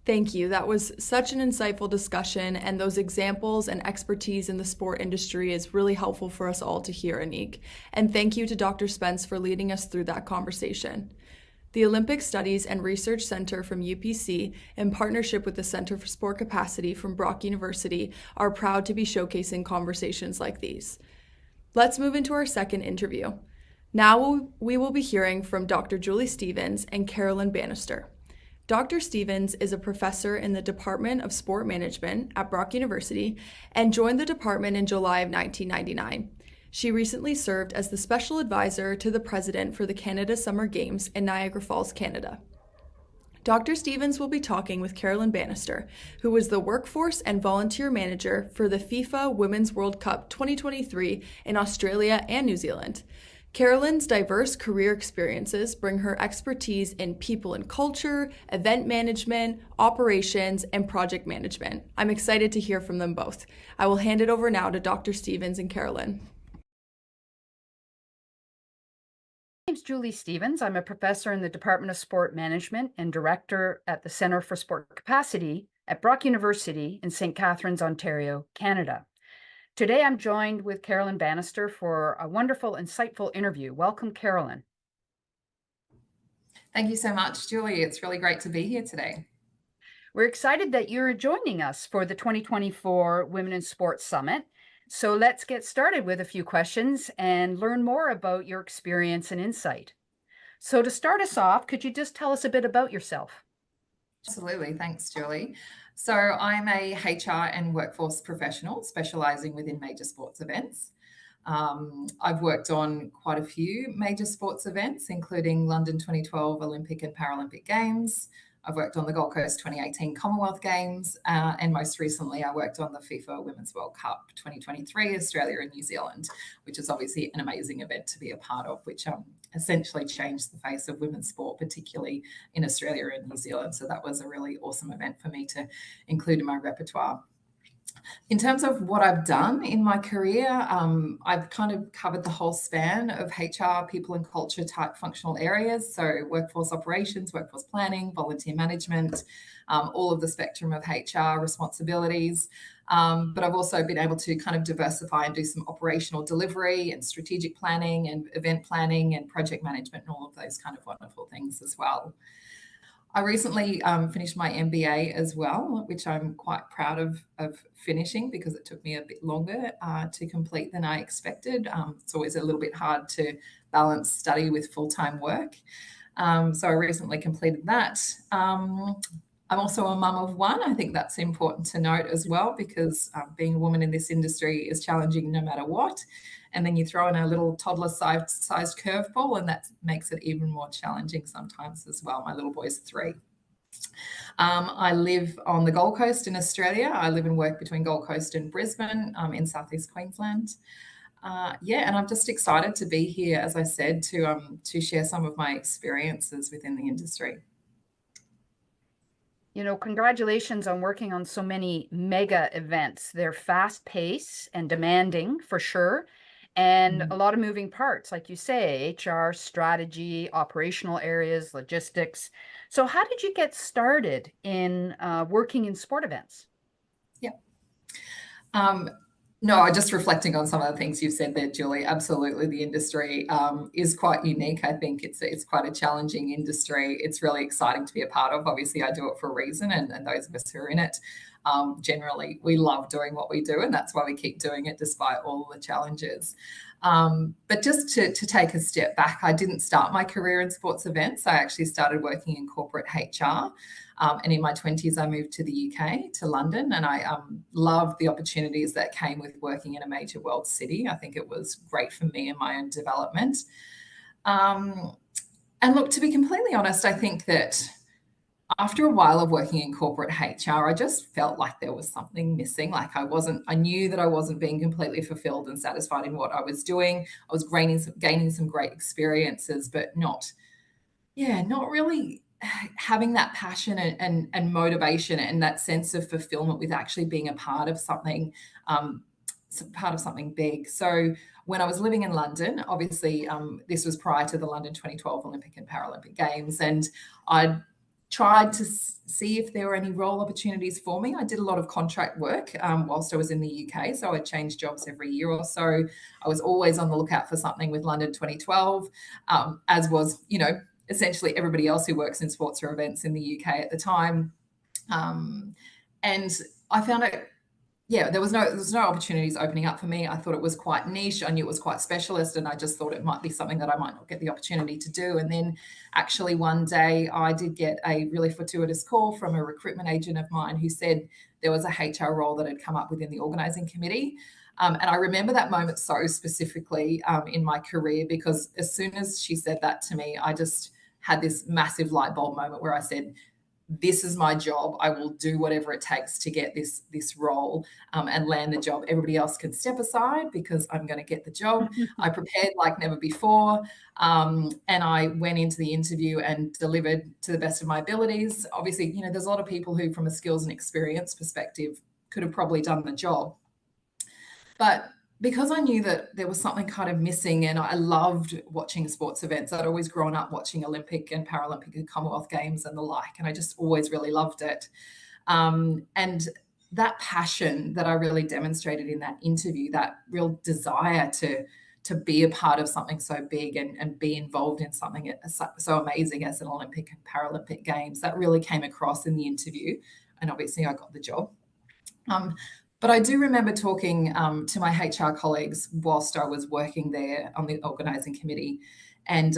Thank you. That was such an insightful discussion, and those examples and expertise in the sport industry is really helpful for us all to hear, Anik. And thank you to Dr. Spence for leading us through that conversation. The Olympic Studies and Research Center from UPC, in partnership with the Center for Sport Capacity from Brock University, are proud to be showcasing conversations like these. Let's move into our second interview. Now we will be hearing from Dr. Julie Stevens and Carolyn Bannister. Dr. Stevens is a professor in the Department of Sport Management at Brock University and joined the department in July of 1999. She recently served as the special advisor to the president for the Canada Summer Games in Niagara Falls, Canada. Dr. Stevens will be talking with Carolyn Bannister, who was the workforce and volunteer manager for the FIFA Women's World Cup 2023 in Australia and New Zealand. Carolyn's diverse career experiences bring her expertise in people and culture, event management, operations, and project management. I'm excited to hear from them both. I will hand it over now to Dr. Stevens and Carolyn. My name's Julie Stevens. I'm a professor in the Department of Sport Management and director at the Centre for Sport Capacity at Brock University in St. Catharines, Ontario, Canada. Today, I'm joined with Carolyn Bannister for a wonderful, insightful interview. Welcome, Carolyn. Thank you so much, Julie. It's really great to be here today. We're excited that you're joining us for the 2024 Women in Sports Summit. So let's get started with a few questions and learn more about your experience and insight. So to start us off, could you just tell us a bit about yourself? Absolutely. Thanks, Julie. So I'm a HR and workforce professional specializing within major sports events. I've worked on quite a few major sports events, including London 2012 Olympic and Paralympic Games. I've worked on the Gold Coast 2018 Commonwealth Games, and most recently I worked on the FIFA Women's World Cup 2023, Australia and New Zealand, which is obviously an amazing event to be a part of, which essentially changed the face of women's sport, particularly in Australia and New Zealand. So that was a really awesome event for me to include in my repertoire. In terms of what I've done in my career, I've kind of covered the whole span of HR, people and culture type functional areas. So workforce operations, workforce planning, volunteer management, all of the spectrum of HR responsibilities. But I've also been able to kind of diversify and do some operational delivery and strategic planning and event planning and project management and all of those kind of wonderful things as well. I recently finished my MBA as well, which I'm quite proud of finishing because it took me a bit longer to complete than I expected. It's always a little bit hard to balance study with full-time work. So I recently completed that. I'm also a mum of one. I think that's important to note as well, because being a woman in this industry is challenging no matter what. And then you throw in a little toddler-sized curveball, and that makes it even more challenging sometimes as well. My little boy's 3. I live on the Gold Coast in Australia. I live and work between Gold Coast and Brisbane in southeast Queensland. And I'm just excited to be here, as I said, to share some of my experiences within the industry. You know, congratulations on working on so many mega events. They're fast-paced and demanding for sure, and a lot of moving parts, like you say, HR, strategy, operational areas, logistics. So how did you get started in working in sport events? No, just reflecting on some of the things you've said there, Julie. Absolutely, the industry is quite unique. I think it's quite a challenging industry. It's really exciting to be a part of. Obviously, I do it for a reason, and those of us who are in it, generally, we love doing what we do, and that's why we keep doing it despite all the challenges. But just to take a step back, I didn't start my career in sports events. I actually started working in corporate HR. And in my 20s, I moved to the UK, to London, and I loved the opportunities that came with working in a major world city. I think it was great for me and my own development. And look, to be completely honest, I think that after a while of working in corporate HR, I just felt like there was something missing. Like I knew that I wasn't being completely fulfilled and satisfied in what I was doing. I was gaining some great experiences, but not really having that passion and motivation and that sense of fulfillment with actually being a part of something, big. So when I was living in London, obviously this was prior to the London 2012 Olympic and Paralympic Games, and I tried to see if there were any role opportunities for me. I did a lot of contract work whilst I was in the UK, so I changed jobs every year or so. I was always on the lookout for something with London 2012, as was, essentially everybody else who works in sports or events in the UK at the time. And I found there was no opportunities opening up for me. I thought it was quite niche. I knew it was quite specialist, and I just thought it might be something that I might not get the opportunity to do. And then actually one day I did get a really fortuitous call from a recruitment agent of mine who said there was a HR role that had come up within the organising committee. And I remember that moment so specifically in my career, because as soon as she said that to me, I just had this massive light bulb moment where I said, this is my job. I will do whatever it takes to get this role and land the job. Everybody else can step aside because I'm going to get the job. I prepared like never before. And I went into the interview and delivered to the best of my abilities. Obviously, there's a lot of people who, from a skills and experience perspective, could have probably done the job. But because I knew that there was something kind of missing, and I loved watching sports events. I'd always grown up watching Olympic and Paralympic and Commonwealth Games and the like, and I just always really loved it. And that passion that I really demonstrated in that interview, that real desire to be a part of something so big and be involved in something so amazing as an Olympic and Paralympic Games, that really came across in the interview. And obviously I got the job. But I do remember talking to my HR colleagues whilst I was working there on the organising committee, and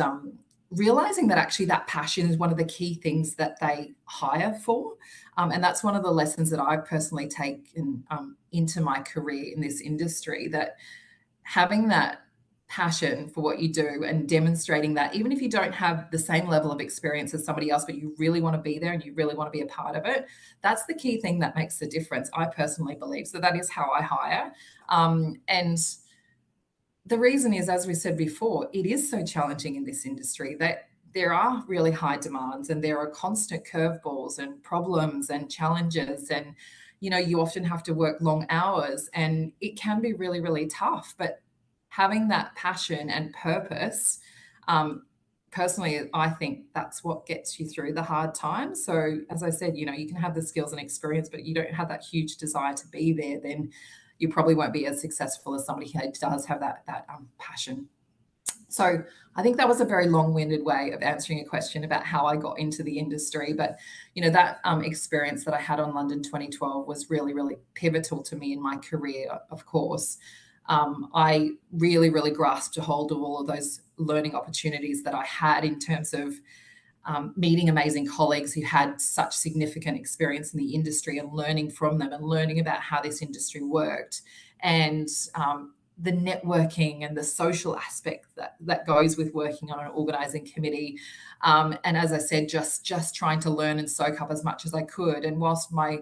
realising that actually that passion is one of the key things that they hire for. And that's one of the lessons that I've personally taken into my career in this industry, that having that passion for what you do and demonstrating that, even if you don't have the same level of experience as somebody else, but you really want to be there and you really want to be a part of it, that's the key thing that makes the difference, I personally believe. So that is how I hire. And the reason is, as we said before, it is so challenging in this industry that there are really high demands and there are constant curveballs and problems and challenges, and you often have to work long hours, and it can be really, really tough. But having that passion and purpose, personally, I think that's what gets you through the hard times. So as I said, you can have the skills and experience, but you don't have that huge desire to be there, then you probably won't be as successful as somebody who does have that passion. So I think that was a very long-winded way of answering a question about how I got into the industry. But, that experience that I had on London 2012 was really, really pivotal to me in my career, of course. I really, really grasped a hold of all of those learning opportunities that I had in terms of meeting amazing colleagues who had such significant experience in the industry and learning from them and learning about how this industry worked, and the networking and the social aspect that goes with working on an organizing committee. And as I said, just trying to learn and soak up as much as I could. And whilst my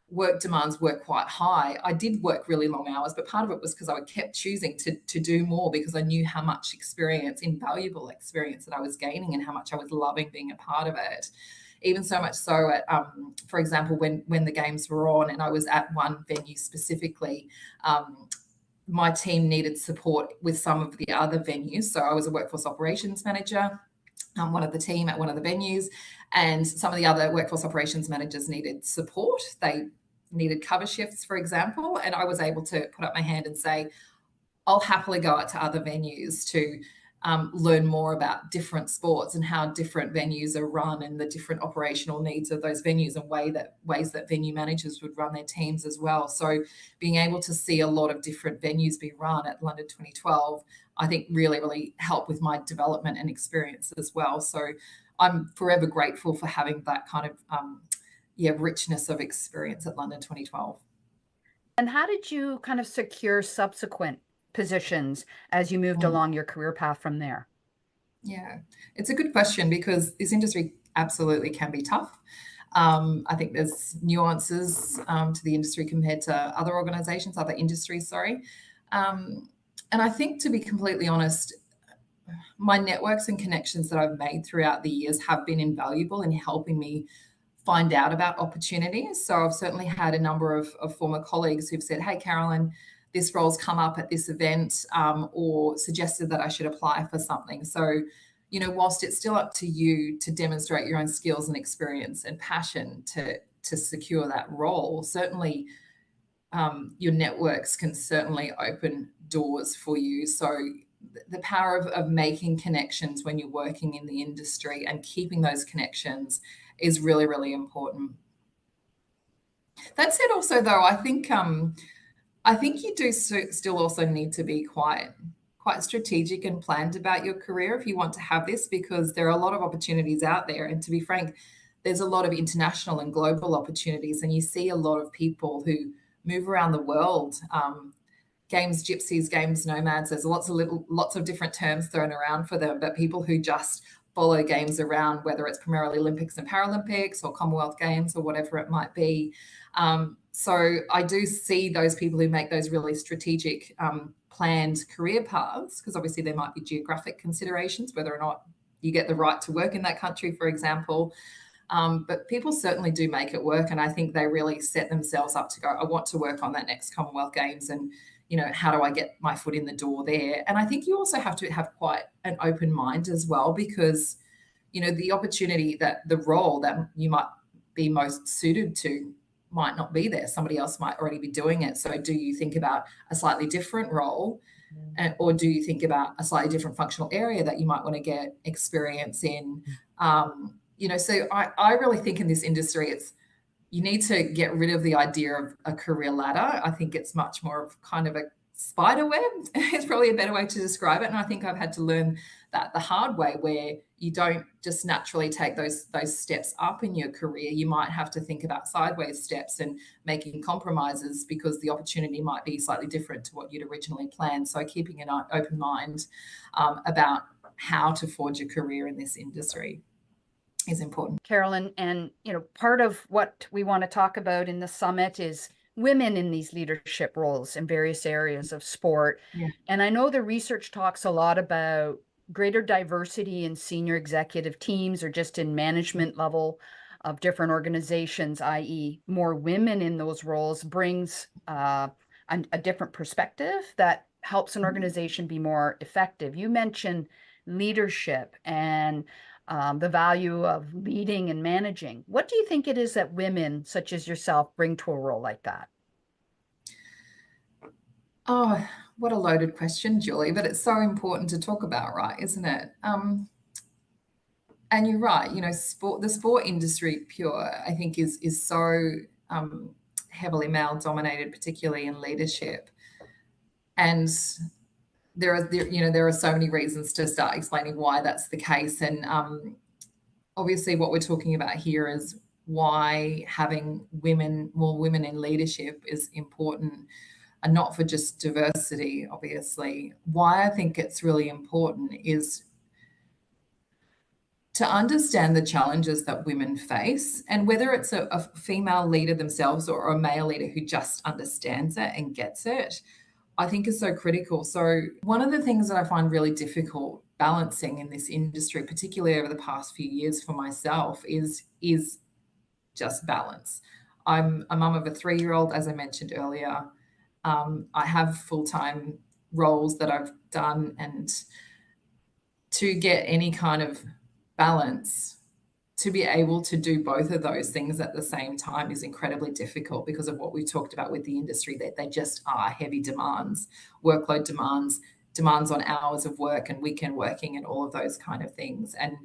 work demands were quite high, I did work really long hours, but part of it was because I kept choosing to do more, because I knew how much experience, invaluable experience, that I was gaining and how much I was loving being a part of it. Even so much so at, for example, when the games were on and I was at one venue specifically, my team needed support with some of the other venues. So I was a workforce operations manager, one of the team at one of the venues, and some of the other workforce operations managers needed support. They needed cover shifts, for example, and I was able to put up my hand and say, I'll happily go out to other venues to learn more about different sports and how different venues are run and the different operational needs of those venues and ways that venue managers would run their teams as well. So being able to see a lot of different venues be run at London 2012, I think really, really helped with my development and experience as well. So I'm forever grateful for having that kind of richness of experience at London 2012. And how did you kind of secure subsequent positions as you moved along your career path from there? Yeah, it's a good question, because this industry absolutely can be tough. I think there's nuances to the industry compared to other organizations, other industries, sorry. And I think, to be completely honest, my networks and connections that I've made throughout the years have been invaluable in helping me find out about opportunities. So I've certainly had a number of former colleagues who've said, hey, Carolyn, this role's come up at this event, or suggested that I should apply for something. So, whilst it's still up to you to demonstrate your own skills and experience and passion to secure that role, certainly your networks can certainly open doors for you. So the power of making connections when you're working in the industry and keeping those connections is really, really important. That said, also, though, I think you do still also need to be quite strategic and planned about your career if you want to have this, because there are a lot of opportunities out there. And to be frank, there's a lot of international and global opportunities, and you see a lot of people who move around the world, games gypsies, games nomads. There's lots of different terms thrown around for them, but people who just follow games around, whether it's primarily Olympics and Paralympics or Commonwealth Games or whatever it might be. So I do see those people who make those really strategic, planned career paths, because obviously there might be geographic considerations, whether or not you get the right to work in that country, for example. But people certainly do make it work. And I think they really set themselves up to go, I want to work on that next Commonwealth Games, and, how do I get my foot in the door there? And I think you also have to have quite an open mind as well, because, the opportunity, that the role that you might be most suited to might not be there. Somebody else might already be doing it. So do you think about a slightly different role, or do you think about a slightly different functional area that you might want to get experience in? So I really think in this industry, you need to get rid of the idea of a career ladder. I think it's much more of kind of a spider web. It's probably a better way to describe it. And I think I've had to learn that the hard way, where you don't just naturally take those steps up in your career. You might have to think about sideways steps and making compromises, because the opportunity might be slightly different to what you'd originally planned. So keeping an open mind about how to forge a career in this industry is important. Carolyn, and part of what we want to talk about in the summit is women in these leadership roles in various areas of sport. Yeah. And I know the research talks a lot about greater diversity in senior executive teams or just in management level of different organizations, i.e. more women in those roles brings a different perspective that helps an organization be more effective. You mentioned leadership and the value of leading and managing. What do you think it is that women such as yourself bring to a role like that? Oh, what a loaded question, Julie, but it's so important to talk about, right? Isn't it? And you're right, you know, the sport industry pure, I think is so heavily male dominated, particularly in leadership. And there are so many reasons to start explaining why that's the case. And obviously what we're talking about here is why having more women in leadership is important, and not for just diversity, obviously. Why I think it's really important is to understand the challenges that women face, and whether it's a female leader themselves or a male leader who just understands it and gets it, I think is so critical. So one of the things that I find really difficult balancing in this industry, particularly over the past few years for myself, is just balance. I'm a mum of a 3-year-old, as I mentioned earlier. I have full-time roles that I've done, and to get any kind of balance, to be able to do both of those things at the same time is incredibly difficult because of what we talked about with the industry, that they just are heavy demands, workload demands on hours of work and weekend working and all of those kind of things. And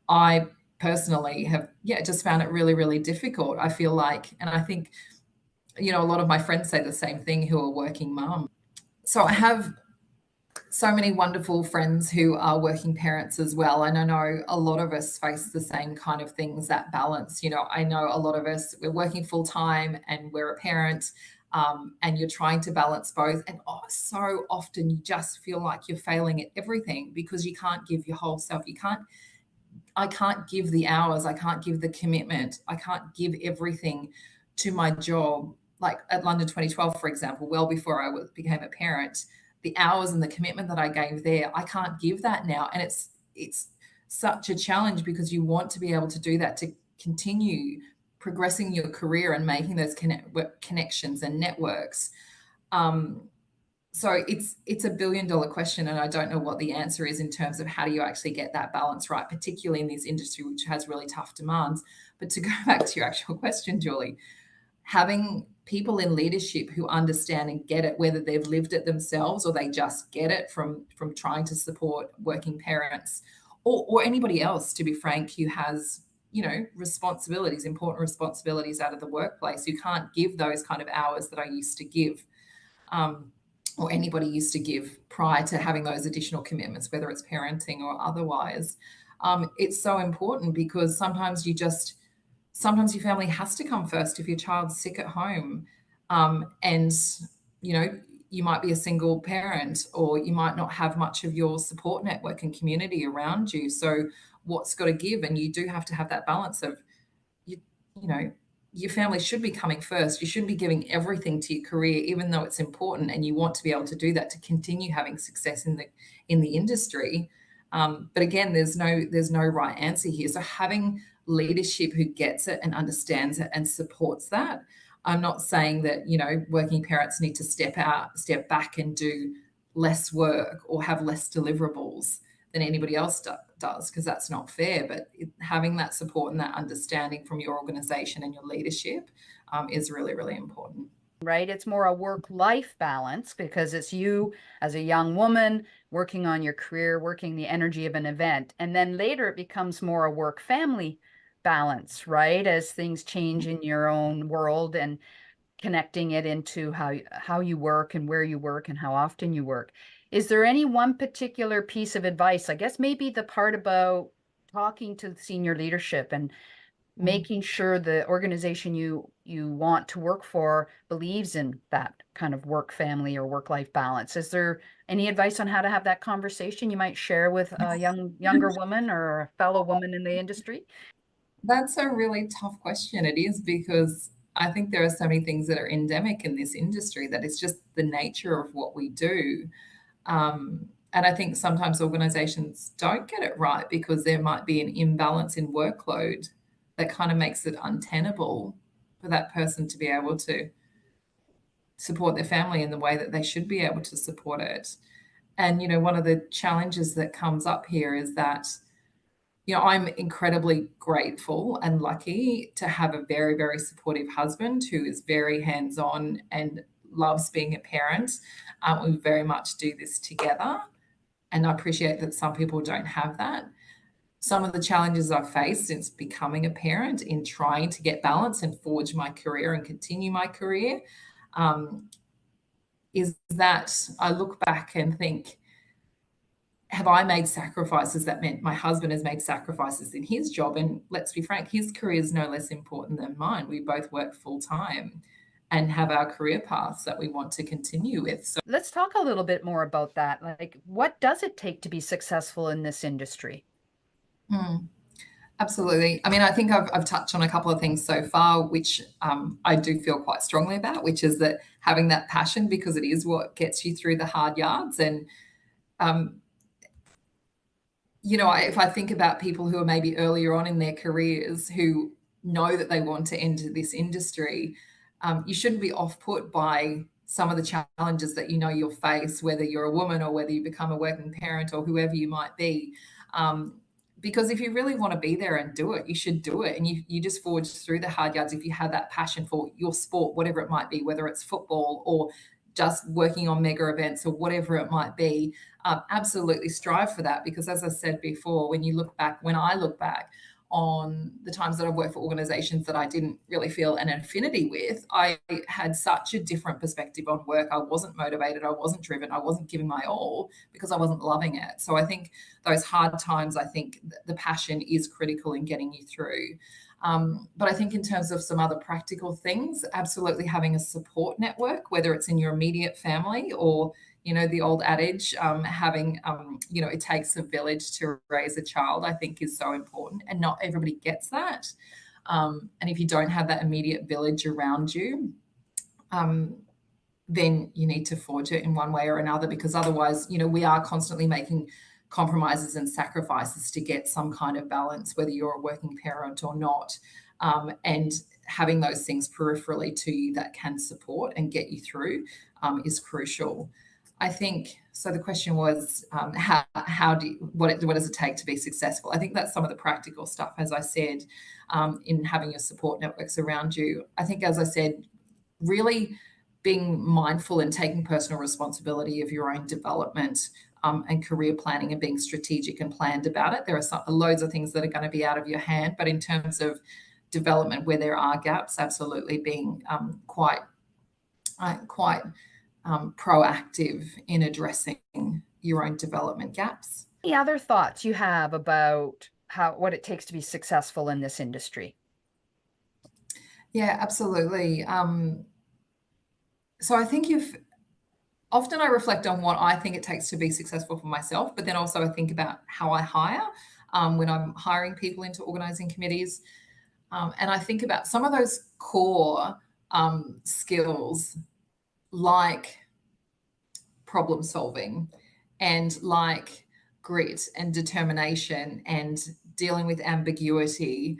I personally have, just found it really, really difficult. I feel like, and I think, you know, a lot of my friends say the same thing who are working mum. So I have so many wonderful friends who are working parents as well. And I know a lot of us face the same kind of things, that balance. You know, I know a lot of us, we're working full time and we're a parent, and you're trying to balance both. And so often you just feel like you're failing at everything because you can't give your whole self. I can't give the hours, I can't give the commitment, I can't give everything to my job. Like at London 2012, for example, well before I became a parent, the hours and the commitment that I gave there, I can't give that now. And it's such a challenge because you want to be able to do that to continue progressing your career and making those connections and networks. So it's $1 billion question, and I don't know what the answer is in terms of how do you actually get that balance right, particularly in this industry, which has really tough demands. But to go back to your actual question, Julie, having people in leadership who understand and get it, whether they've lived it themselves or they just get it from trying to support working parents, or anybody else, to be frank, who has, you know, responsibilities, important responsibilities out of the workplace. You can't give those kind of hours that I used to give, or anybody used to give prior to having those additional commitments, whether it's parenting or otherwise. It's so important because sometimes your family has to come first if your child's sick at home. And, you know, you might be a single parent, or you might not have much of your support network and community around you. So what's got to give? And you do have to have that balance of, you know, your family should be coming first. You shouldn't be giving everything to your career, even though it's important, and you want to be able to do that to continue having success in the industry. But again, there's no right answer here. So having leadership who gets it and understands it and supports that. I'm not saying that, you know, working parents need to step back and do less work or have less deliverables than anybody else does, because that's not fair. But having that support and that understanding from your organization and your leadership is really, really important. Right? It's more a work-life balance because it's you as a young woman working on your career, working the energy of an event. And then later it becomes more a work-family balance, right? As things change in your own world and connecting it into how you work and where you work and how often you work. Is there any one particular piece of advice? I guess maybe the part about talking to senior leadership and making sure the organization you want to work for believes in that kind of work family or work-life balance. Is there any advice on how to have that conversation you might share with a younger woman or a fellow woman in the industry? That's a really tough question. It is, because I think there are so many things that are endemic in this industry that it's just the nature of what we do. And I think sometimes organizations don't get it right because there might be an imbalance in workload that kind of makes it untenable for that person to be able to support their family in the way that they should be able to support it. And, you know, one of the challenges that comes up here is that, you know, I'm incredibly grateful and lucky to have a very, very supportive husband who is very hands-on and loves being a parent. We very much do this together. And I appreciate that some people don't have that. Some of the challenges I've faced since becoming a parent in trying to get balance and forge my career and continue my career is that I look back and think, have I made sacrifices that meant my husband has made sacrifices in his job? And let's be frank, his career is no less important than mine. We both work full time and have our career paths that we want to continue with. So let's talk a little bit more about that. Like, what does it take to be successful in this industry? Absolutely. I mean, I think I've touched on a couple of things so far, which I do feel quite strongly about, which is that having that passion, because it is what gets you through the hard yards. And, you know, if I think about people who are maybe earlier on in their careers who know that they want to enter this industry, you shouldn't be off-put by some of the challenges that you know you'll face, whether you're a woman or whether you become a working parent or whoever you might be. Because if you really want to be there and do it, you should do it. And you just forge through the hard yards if you have that passion for your sport, whatever it might be, whether it's football or just working on mega events or whatever it might be. Absolutely strive for that, because as I said before, when I look back on the times that I've worked for organizations that I didn't really feel an affinity with, I had such a different perspective on work. I wasn't motivated, I wasn't driven, I wasn't giving my all because I wasn't loving it. So I think those hard times, I think the passion is critical in getting you through. But I think in terms of some other practical things, absolutely having a support network, whether it's in your immediate family or, you know, the old adage, having, you know, it takes a village to raise a child, I think is so important. And not everybody gets that. And if you don't have that immediate village around you, then you need to forge it in one way or another, because otherwise, you know, we are constantly making compromises and sacrifices to get some kind of balance, whether you're a working parent or not. And having those things peripherally to you that can support and get you through is crucial. I think, so the question was, what does it take to be successful? I think that's some of the practical stuff, as I said, in having your support networks around you. I think, as I said, really being mindful and taking personal responsibility of your own development and career planning and being strategic and planned about it. There are loads of things that are going to be out of your hand, but in terms of development where there are gaps, absolutely being quite proactive in addressing your own development gaps. Any other thoughts you have about what it takes to be successful in this industry? Yeah, absolutely. So I think often I reflect on what I think it takes to be successful for myself, but then also I think about how I hire when I'm hiring people into organizing committees. And I think about some of those core skills, like problem solving and like grit and determination and dealing with ambiguity,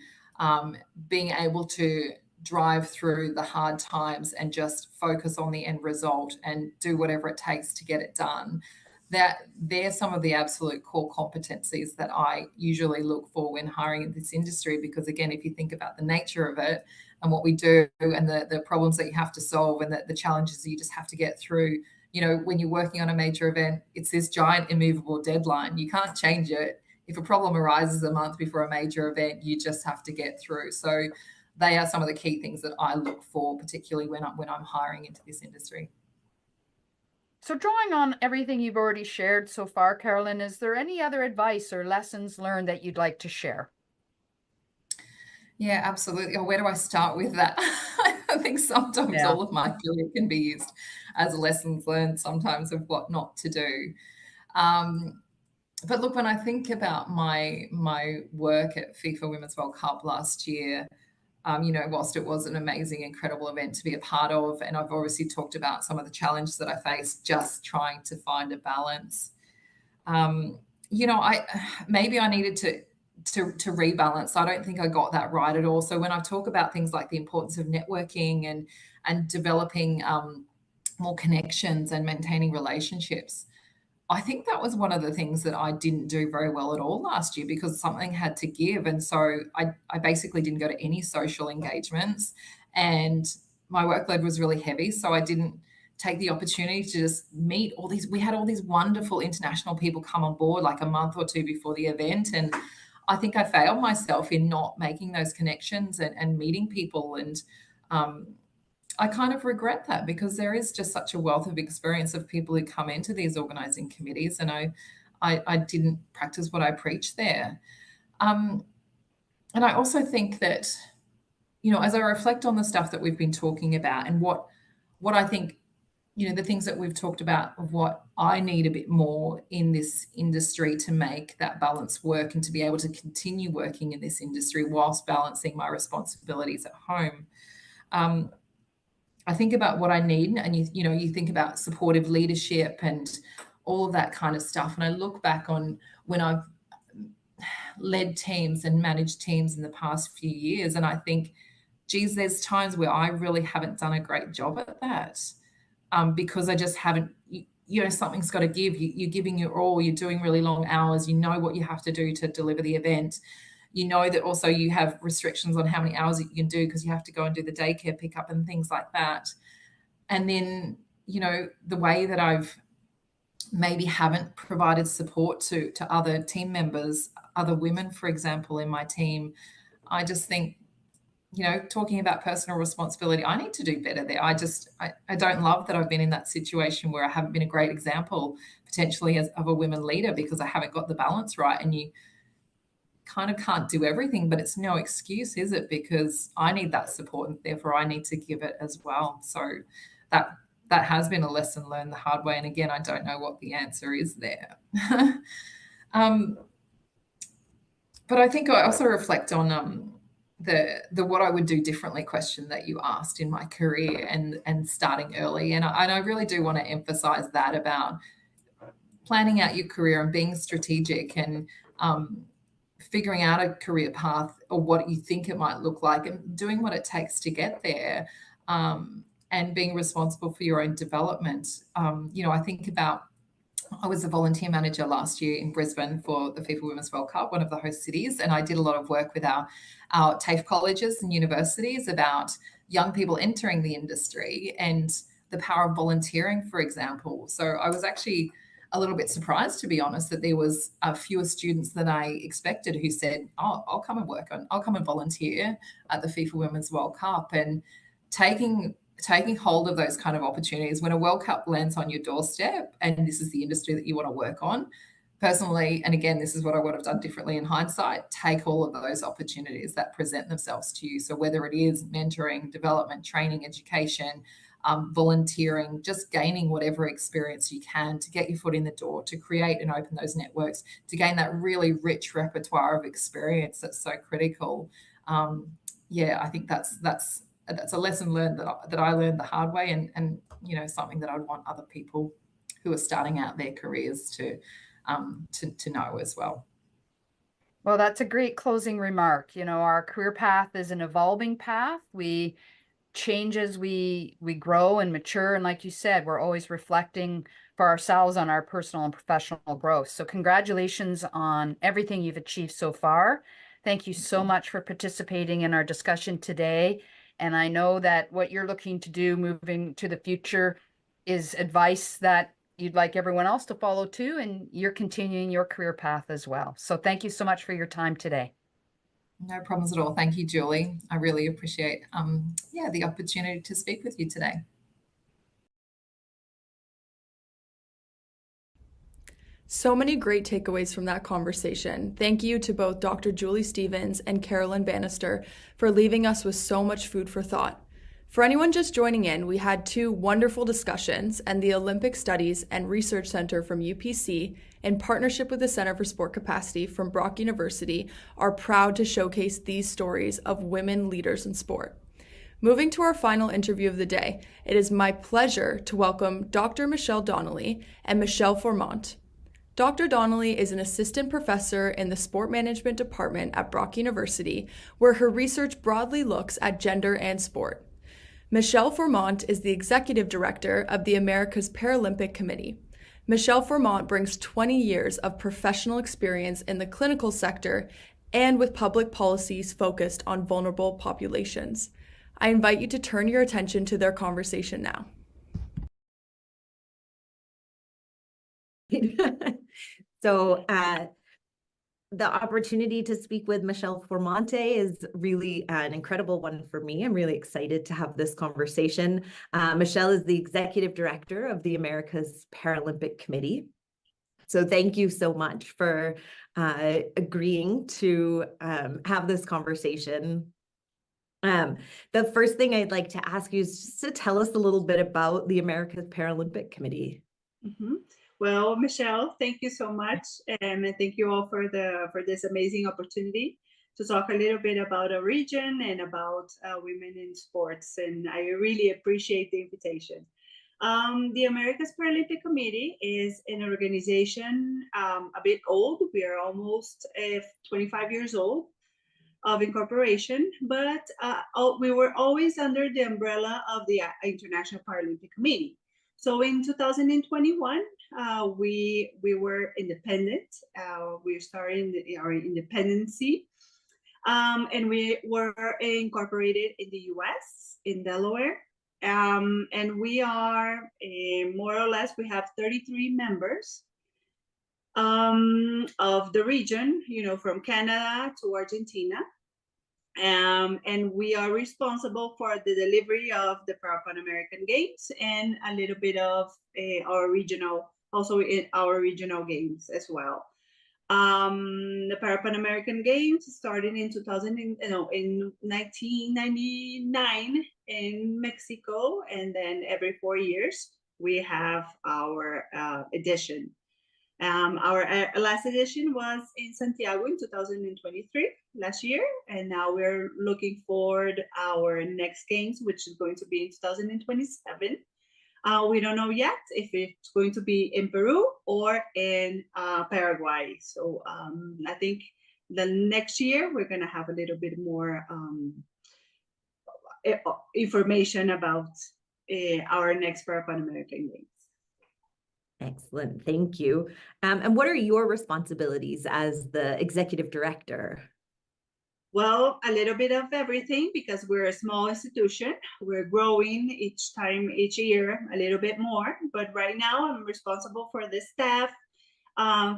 being able to drive through the hard times and just focus on the end result and do whatever it takes to get it done. That they're some of the absolute core competencies that I usually look for when hiring in this industry, because again, if you think about the nature of it and what we do and the problems that you have to solve and the challenges that you just have to get through, you know, when you're working on a major event, it's this giant immovable deadline. You can't change it. If a problem arises a month before a major event, you just have to get through. So they are some of the key things that I look for, particularly when I'm hiring into this industry. So drawing on everything you've already shared so far, Carolyn, is there any other advice or lessons learned that you'd like to share? Yeah, absolutely. Where do I start with that? I think sometimes all of my career can be used as lessons learned sometimes of what not to do. But look, when I think about my work at FIFA Women's World Cup last year, whilst it was an amazing, incredible event to be a part of, and I've obviously talked about some of the challenges that I faced just trying to find a balance. Maybe I needed to rebalance. I don't think I got that right at all. So when I talk about things like the importance of networking and developing more connections and maintaining relationships, I think that was one of the things that I didn't do very well at all last year, because something had to give. And so I basically didn't go to any social engagements, and my workload was really heavy. So I didn't take the opportunity to just meet we had all these wonderful international people come on board like a month or two before the event. And I think I failed myself in not making those connections and meeting people. And I kind of regret that, because there is just such a wealth of experience of people who come into these organizing committees, and I didn't practice what I preach there. And I also think that, as I reflect on the stuff that we've been talking about and what I think, the things that we've talked about of what I need a bit more in this industry to make that balance work and to be able to continue working in this industry whilst balancing my responsibilities at home. I think about what I need, and you think about supportive leadership and all of that kind of stuff. And I look back on when I've led teams and managed teams in the past few years, and I think, geez, there's times where I really haven't done a great job at that, because I just haven't, something's got to give. You're giving your all, you're doing really long hours, you know what you have to do to deliver the event. You know that also you have restrictions on how many hours you can do because you have to go and do the daycare pickup and things like that. And then, the way that I've maybe haven't provided support to other team members, other women, for example, in my team, I just think, talking about personal responsibility, I need to do better there. I don't love that I've been in that situation where I haven't been a great example potentially of a women leader, because I haven't got the balance right. And you kind of can't do everything, but it's no excuse, is it? Because I need that support, and therefore I need to give it as well. So that has been a lesson learned the hard way. And again, I don't know what the answer is there. But I think I also reflect on the what I would do differently question that you asked in my career and starting early. And I really do want to emphasize that about planning out your career and being strategic and figuring out a career path or what you think it might look like and doing what it takes to get there, and being responsible for your own development. I think about, I was a volunteer manager last year in Brisbane for the FIFA Women's World Cup, one of the host cities, and I did a lot of work with our TAFE colleges and universities about young people entering the industry and the power of volunteering, for example. So I was actually a little bit surprised, to be honest, that there was fewer students than I expected who said, "Oh, I'll come and volunteer at the FIFA Women's World Cup." And taking hold of those kind of opportunities when a World Cup lands on your doorstep and this is the industry that you want to work on. Personally, and again, this is what I would have done differently in hindsight, take all of those opportunities that present themselves to you. So whether it is mentoring, development, training, education, volunteering, just gaining whatever experience you can to get your foot in the door, to create and open those networks, to gain that really rich repertoire of experience that's so critical. I think that's a lesson learned that I learned the hard way, and something that I'd want other people who are starting out their careers to know as well. Well, that's a great closing remark. Our career path is an evolving path. We change as we grow and mature. And like you said, we're always reflecting for ourselves on our personal and professional growth. So congratulations on everything you've achieved so far. Thank you so much for participating in our discussion today. And I know that what you're looking to do moving to the future is advice that you'd like everyone else to follow too, and you're continuing your career path as well. So thank you so much for your time today. No problems at all. Thank you, Julie. I really appreciate the opportunity to speak with you today. So many great takeaways from that conversation. Thank you to both Dr. Julie Stevens and Carolyn Bannister for leaving us with so much food for thought. For anyone just joining in, we had 2 wonderful discussions, and the Olympic Studies and Research Center from UPC, in partnership with the Center for Sport Capacity from Brock University, are proud to showcase these stories of women leaders in sport. Moving to our final interview of the day, it is my pleasure to welcome Dr. Michelle Donnelly and Michelle Formonte. Dr. Donnelly is an assistant professor in the Sport Management Department at Brock University, where her research broadly looks at gender and sport. Michelle Formonte is the executive director of the Americas Paralympic Committee. Michelle Formonte brings 20 years of professional experience in the clinical sector and with public policies focused on vulnerable populations. I invite you to turn your attention to their conversation now. So the opportunity to speak with Michelle Formonte is really an incredible one for me. I'm really excited to have this conversation. Michelle is the executive director of the Americas Paralympic Committee. So thank you so much for agreeing to have this conversation. The first thing I'd like to ask you is just to tell us a little bit about the Americas Paralympic Committee. Well, Michelle, thank you so much, and thank you all for this amazing opportunity to talk a little bit about our region and about women in sports, and I really appreciate the invitation. The Americas Paralympic Committee is an organization a bit old. We are almost 25 years old of incorporation, but we were always under the umbrella of the International Paralympic Committee. So in 2021, we were independent. We started our independency, and we were incorporated in the US, in Delaware. And we are more or less, we have 33 members of the region, from Canada to Argentina. And we are responsible for the delivery of the Pan American Games and a little bit of our regional games as well. The Pan American Games started in 1999 in Mexico, and then every 4 years we have our edition. Our last edition was in Santiago in 2023, last year, and now we're looking forward our next games, which is going to be in 2027. We don't know yet if it's going to be in Peru or in Paraguay. So I think the next year we're going to have a little bit more information about our next Pan American Games. Excellent, thank you. And what are your responsibilities as the executive director? Well, a little bit of everything, because we're a small institution. We're growing each year a little bit more. But right now I'm responsible for the staff,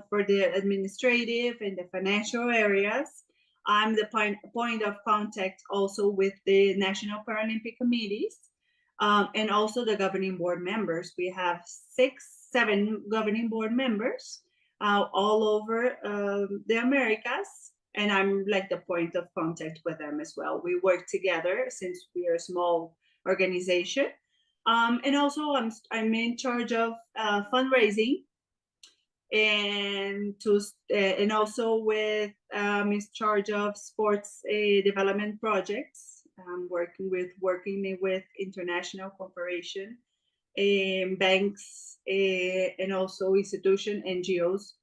for the administrative and the financial areas. I'm the point of contact also with the National Paralympic Committees, and also the governing board members. We have 7 governing board members all over the Americas, and I'm like the point of contact with them as well. We work together since we are a small organization, and also I'm in charge of fundraising, and also with in charge of sports development projects. Working with international corporation, banks, and also institution NGOs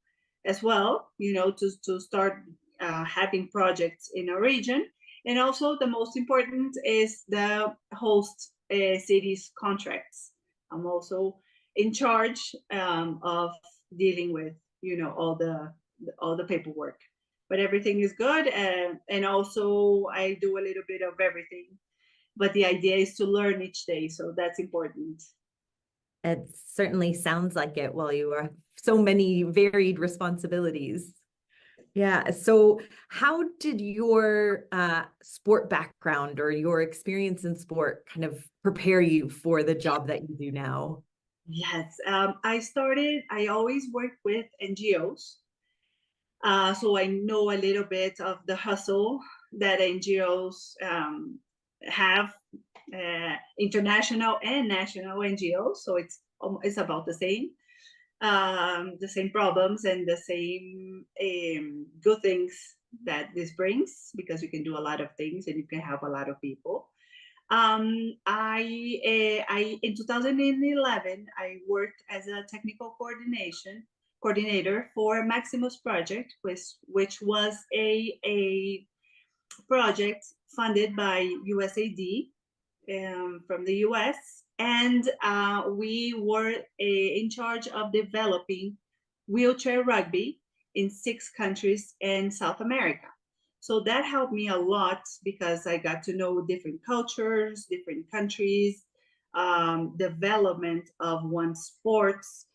as well, to start having projects in a region. And also the most important is the host cities contracts. I'm also in charge of dealing with all the paperwork, but everything is good. And also I do a little bit of everything, but the idea is to learn each day, so that's important. It certainly sounds like it. Well, you have so many varied responsibilities. Yeah. So how did your sport background or your experience in sport kind of prepare you for the job that you do now? Yes. I always worked with NGOs. So I know a little bit of the hustle that NGOs have international and national NGOs. So it's about the same problems and the same good things that this brings, because you can do a lot of things and you can help a lot of people. In 2011, I worked as a technical coordinator for Maximus Project, which was a project funded by USAID from the US, and we were in charge of developing wheelchair rugby in 6 countries in South America. So that helped me a lot because I got to know different cultures, different countries, development of one sports,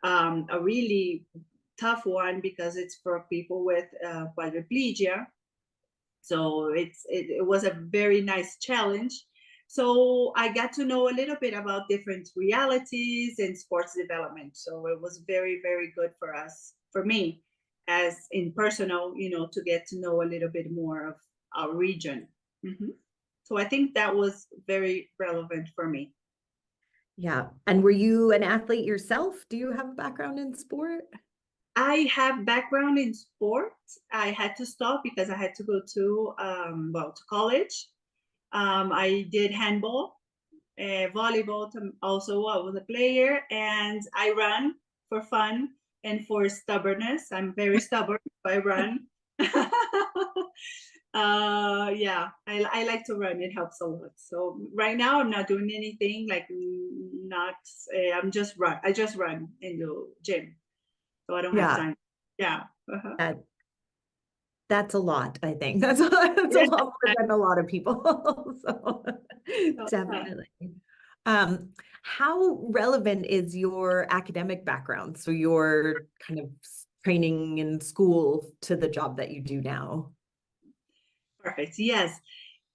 a really tough one because it's for people with quadriplegia. So it was a very nice challenge. So I got to know a little bit about different realities in sports development. So it was very, very good for me, as in personal, to get to know a little bit more of our region. So I think that was very relevant for me. Yeah. And were you an athlete yourself? Do you have a background in sport? I have background in sport. I had to stop because I had to go to college. I did handball, volleyball. Also, I was a player, and I run for fun and for stubbornness. I'm very stubborn. I run. Yeah, I like to run. It helps a lot. So right now I'm not doing anything, I'm just run. I just run in the gym. So I don't have time. Yeah. That's a lot, I think. That's a lot more than a lot of people. So definitely. How relevant is your academic background? So your kind of training in school to the job that you do now? Perfect. Yes.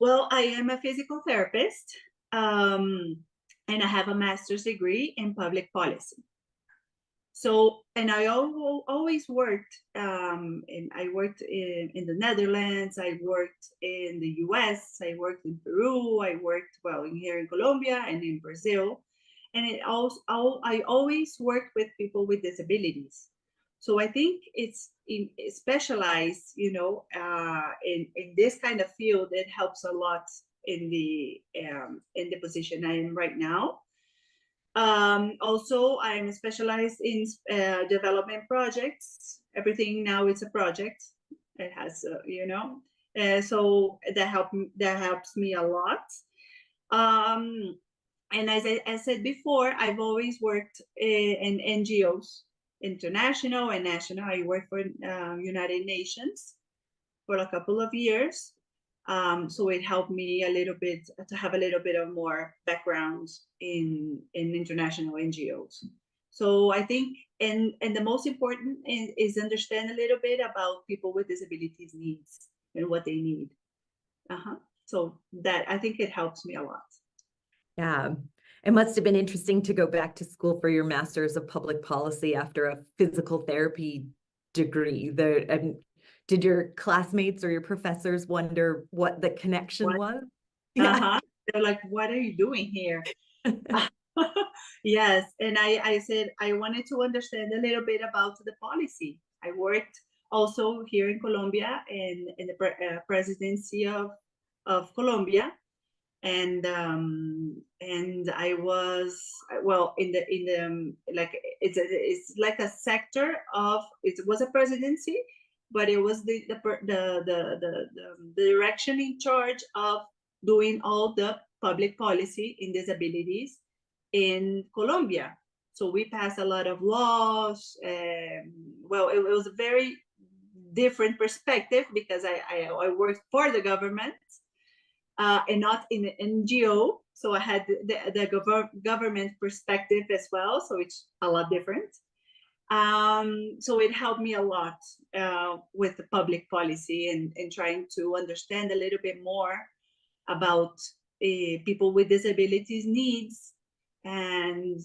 Well, I am a physical therapist, and I have a master's degree in public policy. So, and I always worked, I worked in the Netherlands, I worked in the US, I worked in Peru, I worked, here in Colombia and in Brazil. And I always worked with people with disabilities. So I think it's specialized, in this kind of field. It helps a lot in the position I am right now. Also, I'm specialized in development projects. Everything now is a project. It has, so that helps me a lot. And as I said before, I've always worked in NGOs, international and national. I worked for United Nations for a couple of years. So it helped me a little bit to have a little bit of more background in international NGOs. So I think, and the most important is understand a little bit about people with disabilities needs and what they need. So that, I think it helps me a lot. Yeah. It must have been interesting to go back to school for your master's of public policy after a physical therapy degree. Did your classmates or your professors wonder what the connection was? Yeah. They're like, what are you doing here? Yes. And I said, I wanted to understand a little bit about the policy. I worked also here in Colombia in the presidency of Colombia. And I was, in the it's like a sector of, it was a presidency, but it was the direction in charge of doing all the public policy in disabilities in Colombia. So we passed a lot of laws. It was a very different perspective because I worked for the government and not in the NGO. So I had the government perspective as well. So it's a lot different. So it helped me a lot with the public policy and trying to understand a little bit more about people with disabilities needs and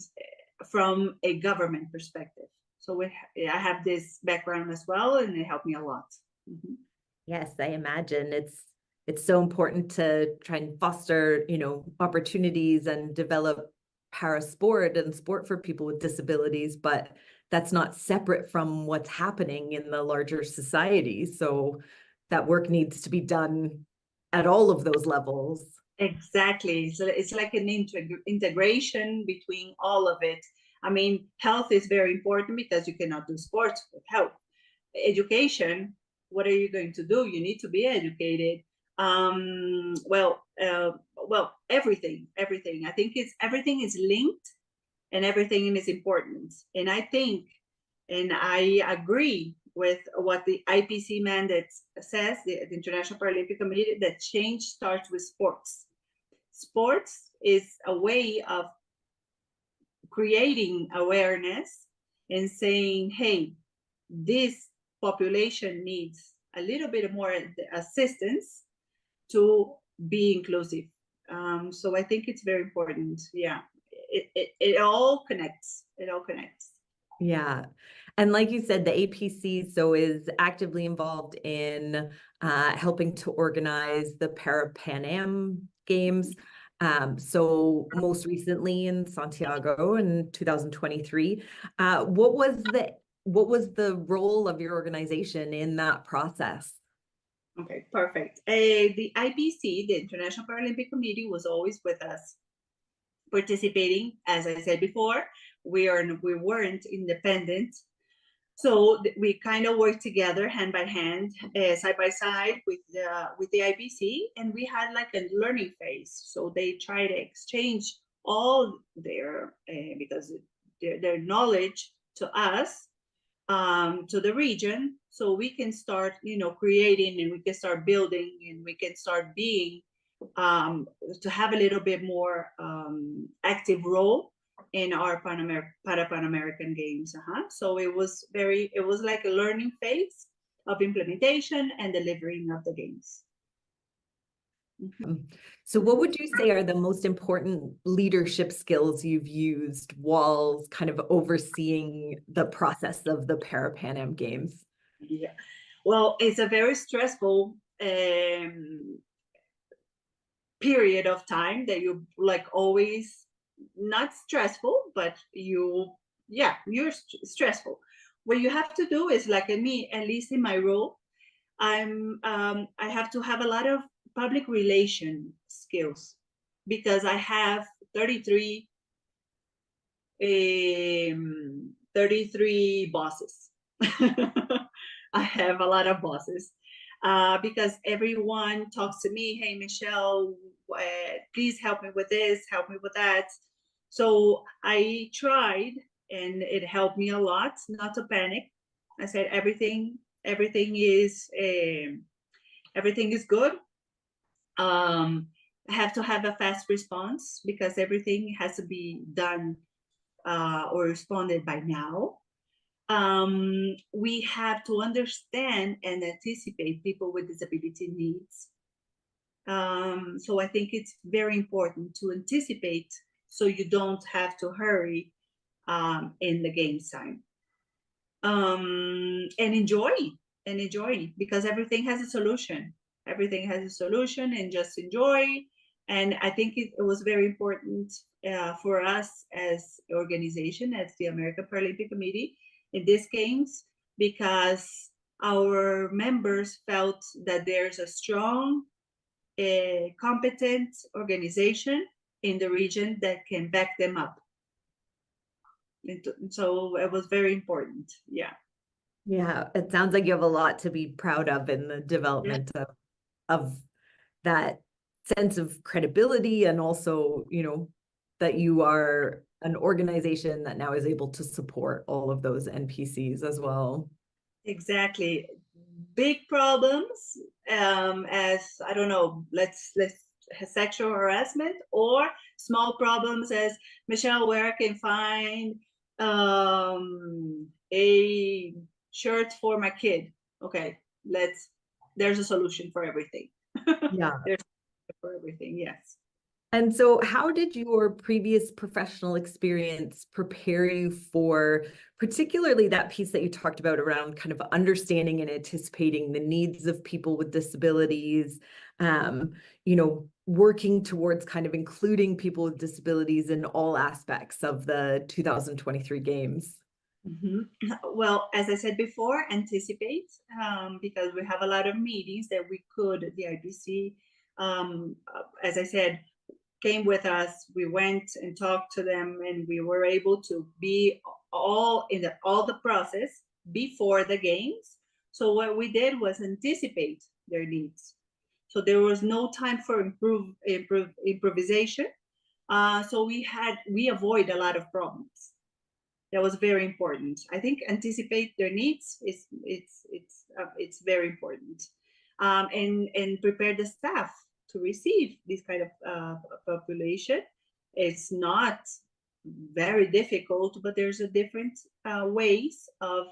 from a government perspective. So I have this background as well, and it helped me a lot. Yes, I imagine it's it's so important to try and foster, opportunities and develop para sport and sport for people with disabilities, but that's not separate from what's happening in the larger society. So that work needs to be done at all of those levels. Exactly. So it's like an integration between all of it. I mean, health is very important because you cannot do sports with health. Education, what are you going to do? You need to be educated. Well, everything. I think everything is linked and everything is important. And I think, and I agree with what the IPC mandate says, the International Paralympic Committee, that change starts with sports. Sports is a way of creating awareness and saying, hey, this population needs a little bit more assistance to be inclusive. So I think it's very important. Yeah, it all connects. It all connects. Yeah. And like you said, the APC is actively involved in helping to organize the Pan Am Games. So most recently in Santiago in 2023, what was the role of your organization in that process? Okay, perfect. The IPC, the International Paralympic Committee, was always with us, participating. As I said before, we weren't independent. So we kind of worked together hand by hand, side by side with the IPC, and we had like a learning phase. So they try to exchange all their because their knowledge to us, to the region, so we can start, creating, and we can start building, and we can start being to have a little bit more active role in our Pan American Games. So it was like a learning phase of implementation and delivering of the games. So what would you say are the most important leadership skills you've used while kind of overseeing the process of the Pan Am Games? Yeah, well, it's a very stressful period of time that you like always not stressful, but you're stressful. What you have to do is, like me, at least in my role, I have to have a lot of public relation skills because I have 33 bosses. I have a lot of bosses because everyone talks to me, hey, Michelle, please help me with this, help me with that. So I tried, and it helped me a lot not to panic. I said, everything is good. I have to have a fast response because everything has to be done or responded by now. We have to understand and anticipate people with disability needs. So I think it's very important to anticipate so you don't have to hurry in the game time. And enjoy because everything has a solution. Everything has a solution, and just enjoy. And I think it was very important for us as organization, as the American Paralympic Committee in these games, because our members felt that there's a strong, competent organization in the region that can back them up. And so it was very important. Yeah. Yeah, it sounds like you have a lot to be proud of in the development of that sense of credibility, and also, that you are an organization that now is able to support all of those NPCs as well. Exactly. Big problems, as I don't know, let's sexual harassment, or small problems as, Michelle, where I can find a shirt for my kid. Okay, there's a solution for everything. Yeah. There's for everything, yes. And so how did your previous professional experience prepare you for particularly that piece that you talked about around kind of understanding and anticipating the needs of people with disabilities, working towards kind of including people with disabilities in all aspects of the 2023 Games? Well, as I said before, anticipate, because we have a lot of meetings that we could, the IPC, as I said, came with us. We went and talked to them, and we were able to be all the process before the games. So what we did was anticipate their needs. So there was no time for improvisation. So we avoid a lot of problems. That was very important. I think anticipate their needs it's very important, and prepare the staff to receive this kind of population. It's not very difficult, but there's a different ways of,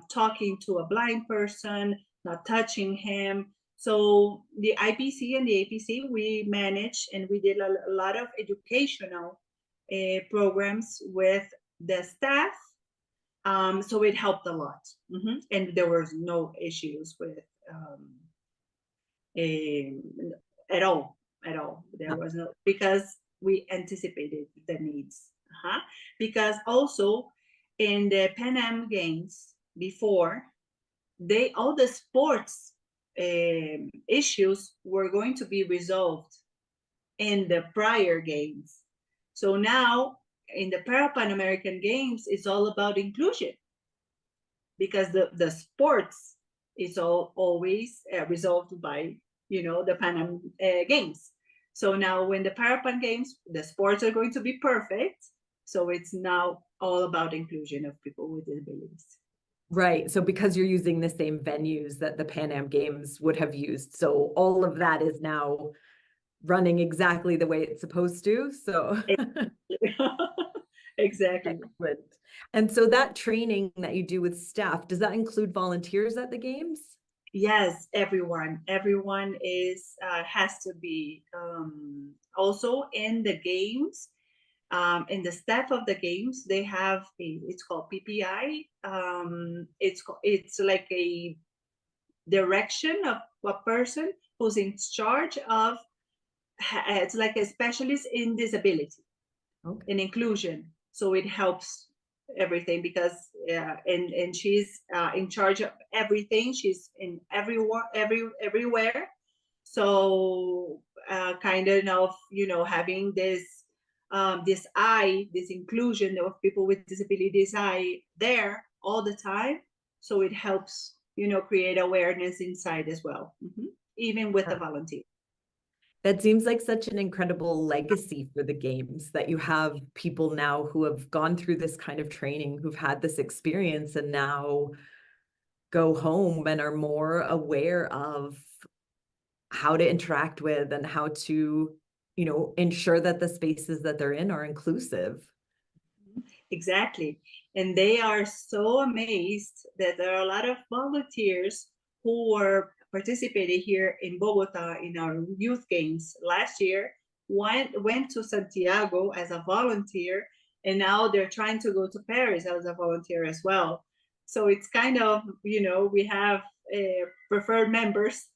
talking to a blind person, not touching him. So the IPC and the APC, we managed and we did a lot of educational programs with the staff. So it helped a lot. And there was no issues with at all. There was no, because we anticipated the needs. Because also in the Pan Am Games before, all the sports issues were going to be resolved in the prior games. So now in the Pan American Games, it's all about inclusion, because the sports is always resolved by, the Pan Am Games. So now when the Pan Games, the sports are going to be perfect. So it's now all about inclusion of people with disabilities. Right. So because you're using the same venues that the Pan Am Games would have used, so all of that is now running exactly the way it's supposed to. So exactly. And so that training that you do with staff, does that include volunteers at the games? Yes, everyone is has to be also in the games. In the staff of the games, they have it's called PPI. It's like a direction of a person who's in charge of. It's like a specialist in disability and inclusion. So it helps everything, because and she's in charge of everything. She's in everywhere. So kind of having this inclusion of people with disabilities there all the time. So it helps create awareness inside as well, even with the volunteer. That seems like such an incredible legacy for the games, that you have people now who have gone through this kind of training, who've had this experience, and now go home and are more aware of how to interact with and how to, ensure that the spaces that they're in are inclusive. Exactly. And they are so amazed that there are a lot of volunteers who were participated here in Bogota in our youth games last year, went to Santiago as a volunteer, and now they're trying to go to Paris as a volunteer as well. So it's kind of, we have preferred members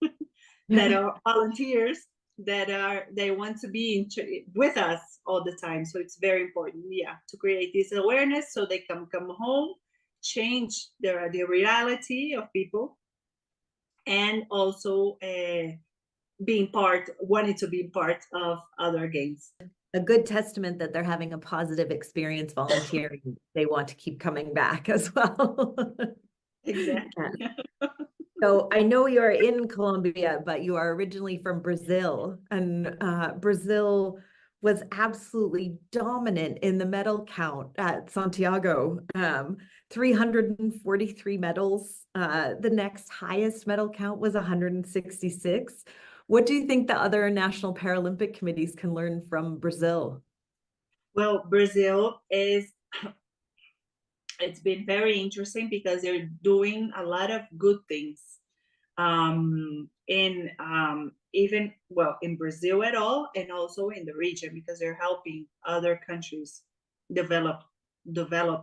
that are volunteers they want to be with us all the time. So it's very important, to create this awareness so they can come home, change the reality of people, and also wanting to be part of other games. A good testament that they're having a positive experience volunteering. They want to keep coming back as well. Exactly. So I know you're in Colombia, but you are originally from Brazil, and Brazil was absolutely dominant in the medal count at Santiago. 343 medals. The next highest medal count was 166. What do you think the other national Paralympic committees can learn from Brazil? Well, Brazil it's been very interesting because they're doing a lot of good things in even, well, in Brazil at all, and also in the region, because they're helping other countries develop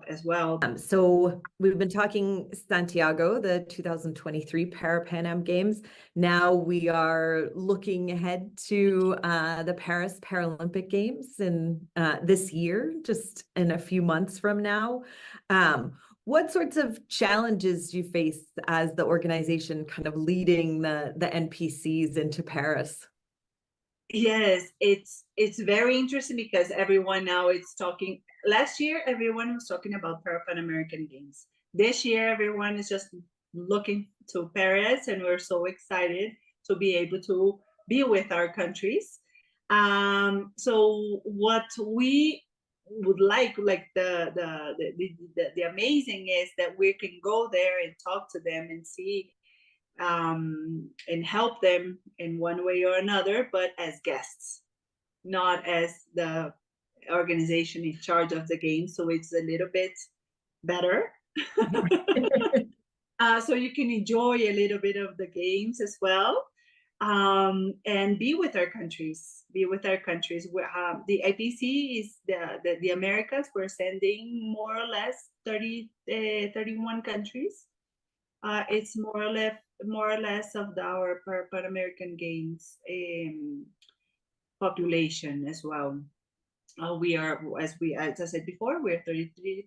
as well. So we've been talking Santiago, the 2023 Pan Am Games. Now we are looking ahead to the Paris Paralympic Games in this year, just in a few months from now. What sorts of challenges do you face as the organization kind of leading the NPCs into Paris? Yes, it's very interesting because everyone now is talking. Last year, everyone was talking about Pan American Games. This year, everyone is just looking to Paris, and we're so excited to be able to be with our countries. So what we would like the amazing is that we can go there and talk to them and see and help them in one way or another, but as guests, not as the organization in charge of the game. So it's a little bit better. So you can enjoy a little bit of the games as well, and be with our countries. The AmPC is the Americas. We're sending more or less 31 countries. It's more or less of our Pan American Games population as well. We are, as I said before, we're 33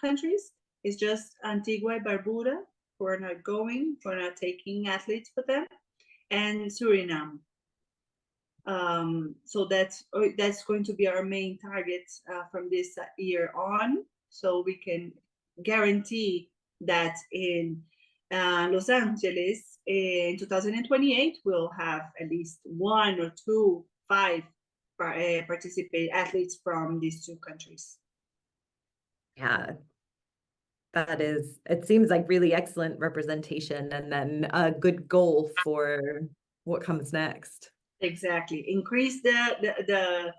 countries. It's just Antigua and Barbuda who are not going, who are not taking athletes with them, and Suriname. So that's going to be our main target from this year on. So we can guarantee that in Los Angeles in 2028, we'll have at least 1 or 2, 5 participate athletes from these 2 countries. Yeah, it seems like really excellent representation, and then a good goal for what comes next. Exactly. Increase the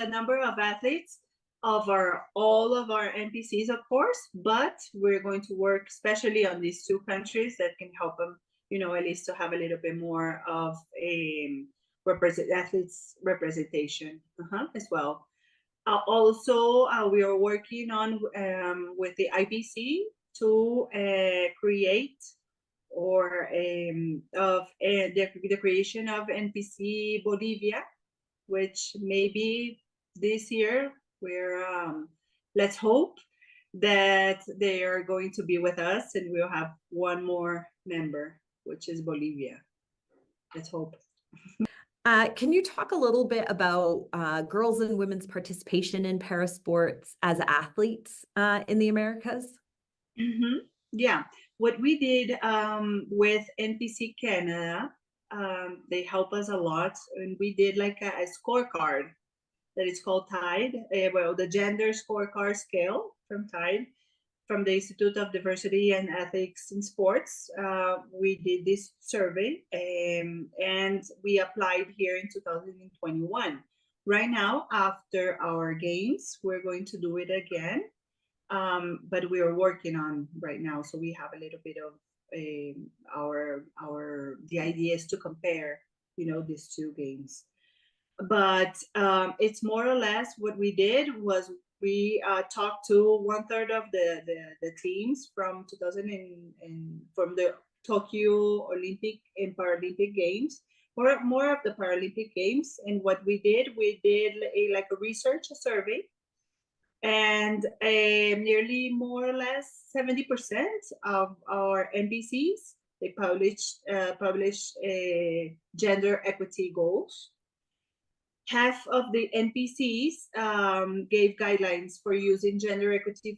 number of athletes of all of our NPCs, of course, but we're going to work especially on these 2 countries that can help them, at least to have a little bit more of a athletes representation as well. Also, we are working on with the AmPC to create the creation of NPC Bolivia, which maybe this year let's hope that they are going to be with us, and we'll have 1 more member, which is Bolivia. Let's hope. Can you talk a little bit about girls and women's participation in parasports as athletes in the Americas? Yeah, what we did with NPC Canada, they help us a lot, and we did like a scorecard that is called TIDE, the gender scorecard scale from TIDE, from the Institute of Diversity and Ethics in Sports. We did this survey and we applied here in 2021. Right now, after our games, we're going to do it again, but we are working on right now. So we have a little bit of the idea is to compare, these 2 games. But it's more or less what we did was we talked to 1/3 of the teams from from the Tokyo Olympic and Paralympic Games, more of the Paralympic Games. And what we did a research survey, and nearly more or less 70% of our NPCs, they published gender equity goals. Half of the NPCs gave guidelines for using gender equity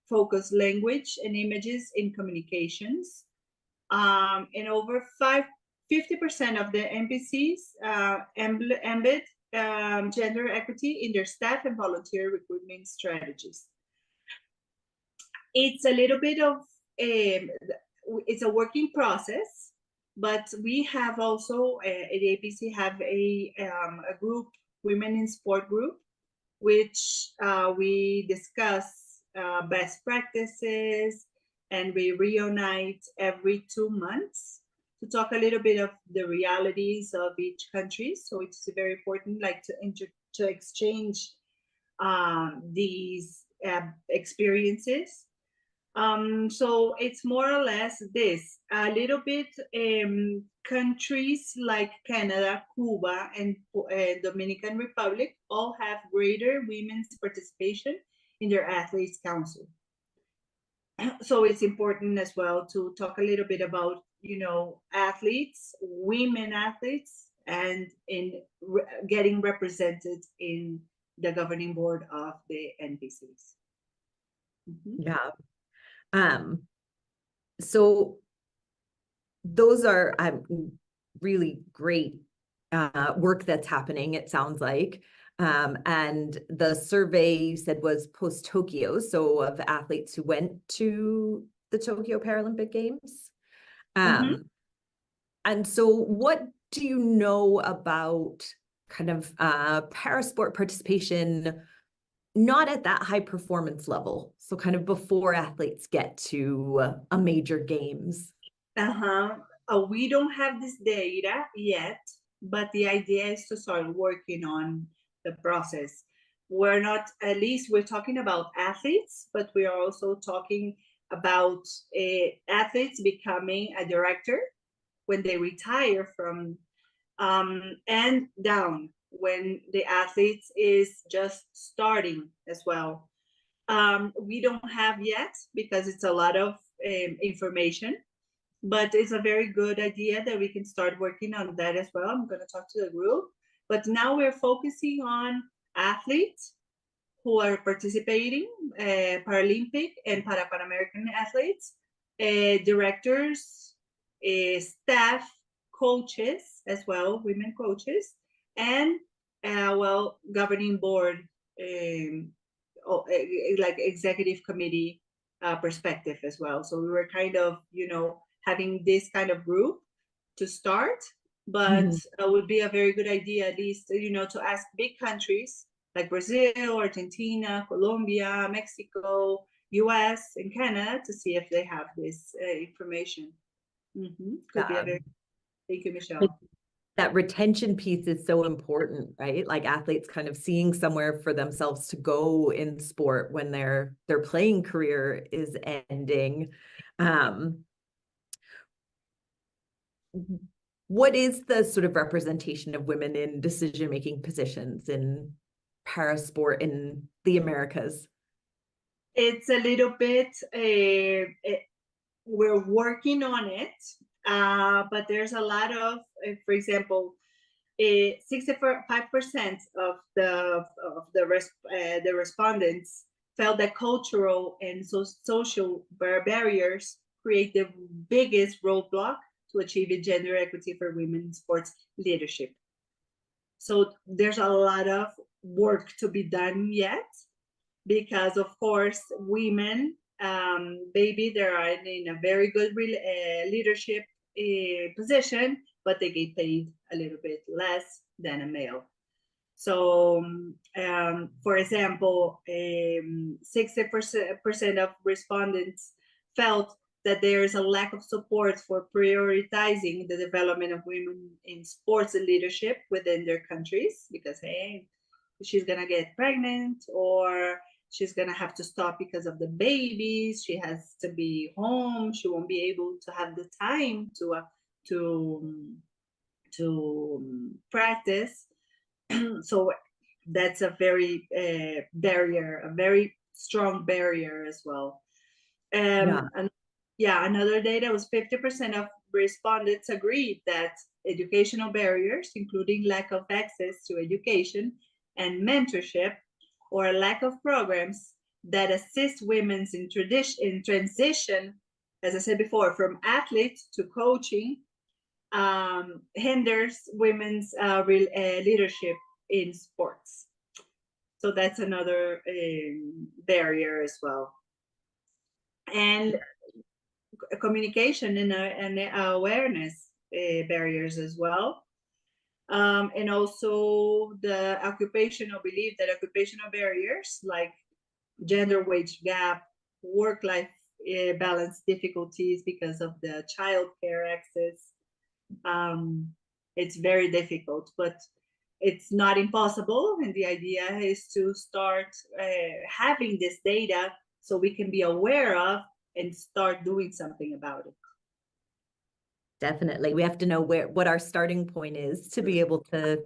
focused language and images in communications. And over 50% of the NPCs embed gender equity in their staff and volunteer recruitment strategies. It's a little bit of it's a working process, but we have also at the AmPC have a group, Women in Sport group, which we discuss best practices, and we reunite every 2 months. to talk a little bit of the realities of each country. So it's very important, like to exchange these experiences. So it's more or less this, a little bit countries like Canada, Cuba, and Dominican Republic all have greater women's participation in their athletes council. So it's important as well to talk a little bit about, you know, athletes, women athletes, and in getting represented in the governing board of the NPCs. Yeah. So those are really great work that's happening, it sounds like. And the survey you said was post-Tokyo, so of athletes who went to the Tokyo Paralympic Games. And so what do you know about kind of parasport participation, not at that high performance level, so kind of before athletes get to a major games? We don't have this data yet, but the idea is to start working on the process. We're not, at least we're talking about athletes, but we are also talking about athletes becoming a director when they retire from, and down when the athlete is just starting as well. We don't have yet because it's a lot of information, but it's a very good idea that we can start working on that as well. I'm going to talk to the group, but now we're focusing on athletes who are participating, Paralympic and Pan-American athletes, directors, staff, coaches as well, women coaches, and well, governing board, like executive committee perspective as well. So we were kind of, you know, having this kind of group to start, but it would be a very good idea, at least, you know, to ask big countries like Brazil, Argentina, Colombia, Mexico, US, and Canada to see if they have this information. Could be a very, thank you, Michelle. That retention piece is so important, right? Like athletes kind of seeing somewhere for themselves to go in sport when their playing career is ending. What is the sort of representation of women in decision-making positions in parasport in the Americas? It's a little bit, we're working on it, but there's a lot of, for example, 65% of the respondents felt that cultural and social barriers create the biggest roadblock to achieving gender equity for women in sports leadership. So there's a lot of work to be done yet, because of course women, maybe they are in a very good leadership position, but they get paid a little bit less than a male. So, for example, 60% of respondents felt that there is a lack of support for prioritizing the development of women in sports and leadership within their countries, because, hey, she's gonna get pregnant, or she's gonna have to stop because of the babies, she has to be home, she won't be able to have the time to practice. So that's a very a very strong barrier as well. Another data was 50% of respondents agreed that educational barriers, including lack of access to education and mentorship, or a lack of programs that assist women in transition, as I said before, from athletes to coaching, hinders women's leadership in sports. So that's another barrier as well. And communication and awareness barriers as well. And also the occupational belief that occupational barriers like gender wage gap, work-life balance difficulties because of the childcare access, It's very difficult, but it's not impossible. And the idea is to start having this data so we can be aware of and start doing something about it. Definitely. We have to know what our starting point is to be able to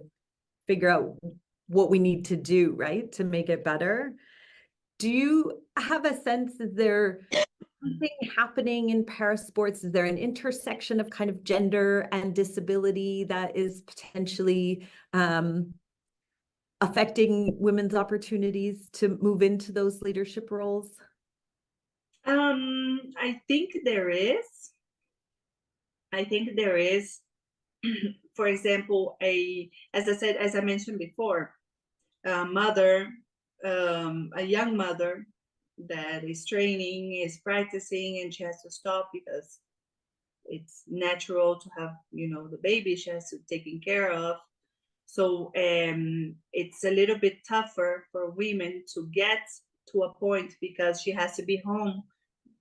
figure out what we need to do, right, to make it better. Do you have a sense, is there something happening in parasports? Is there an intersection of kind of gender and disability that is potentially affecting women's opportunities to move into those leadership roles? I think there is. For example, as I mentioned before, a mother, a young mother that is training, is practicing, and she has to stop because it's natural to have, the baby she has to taken care of. So it's a little bit tougher for women to get to a point because she has to be home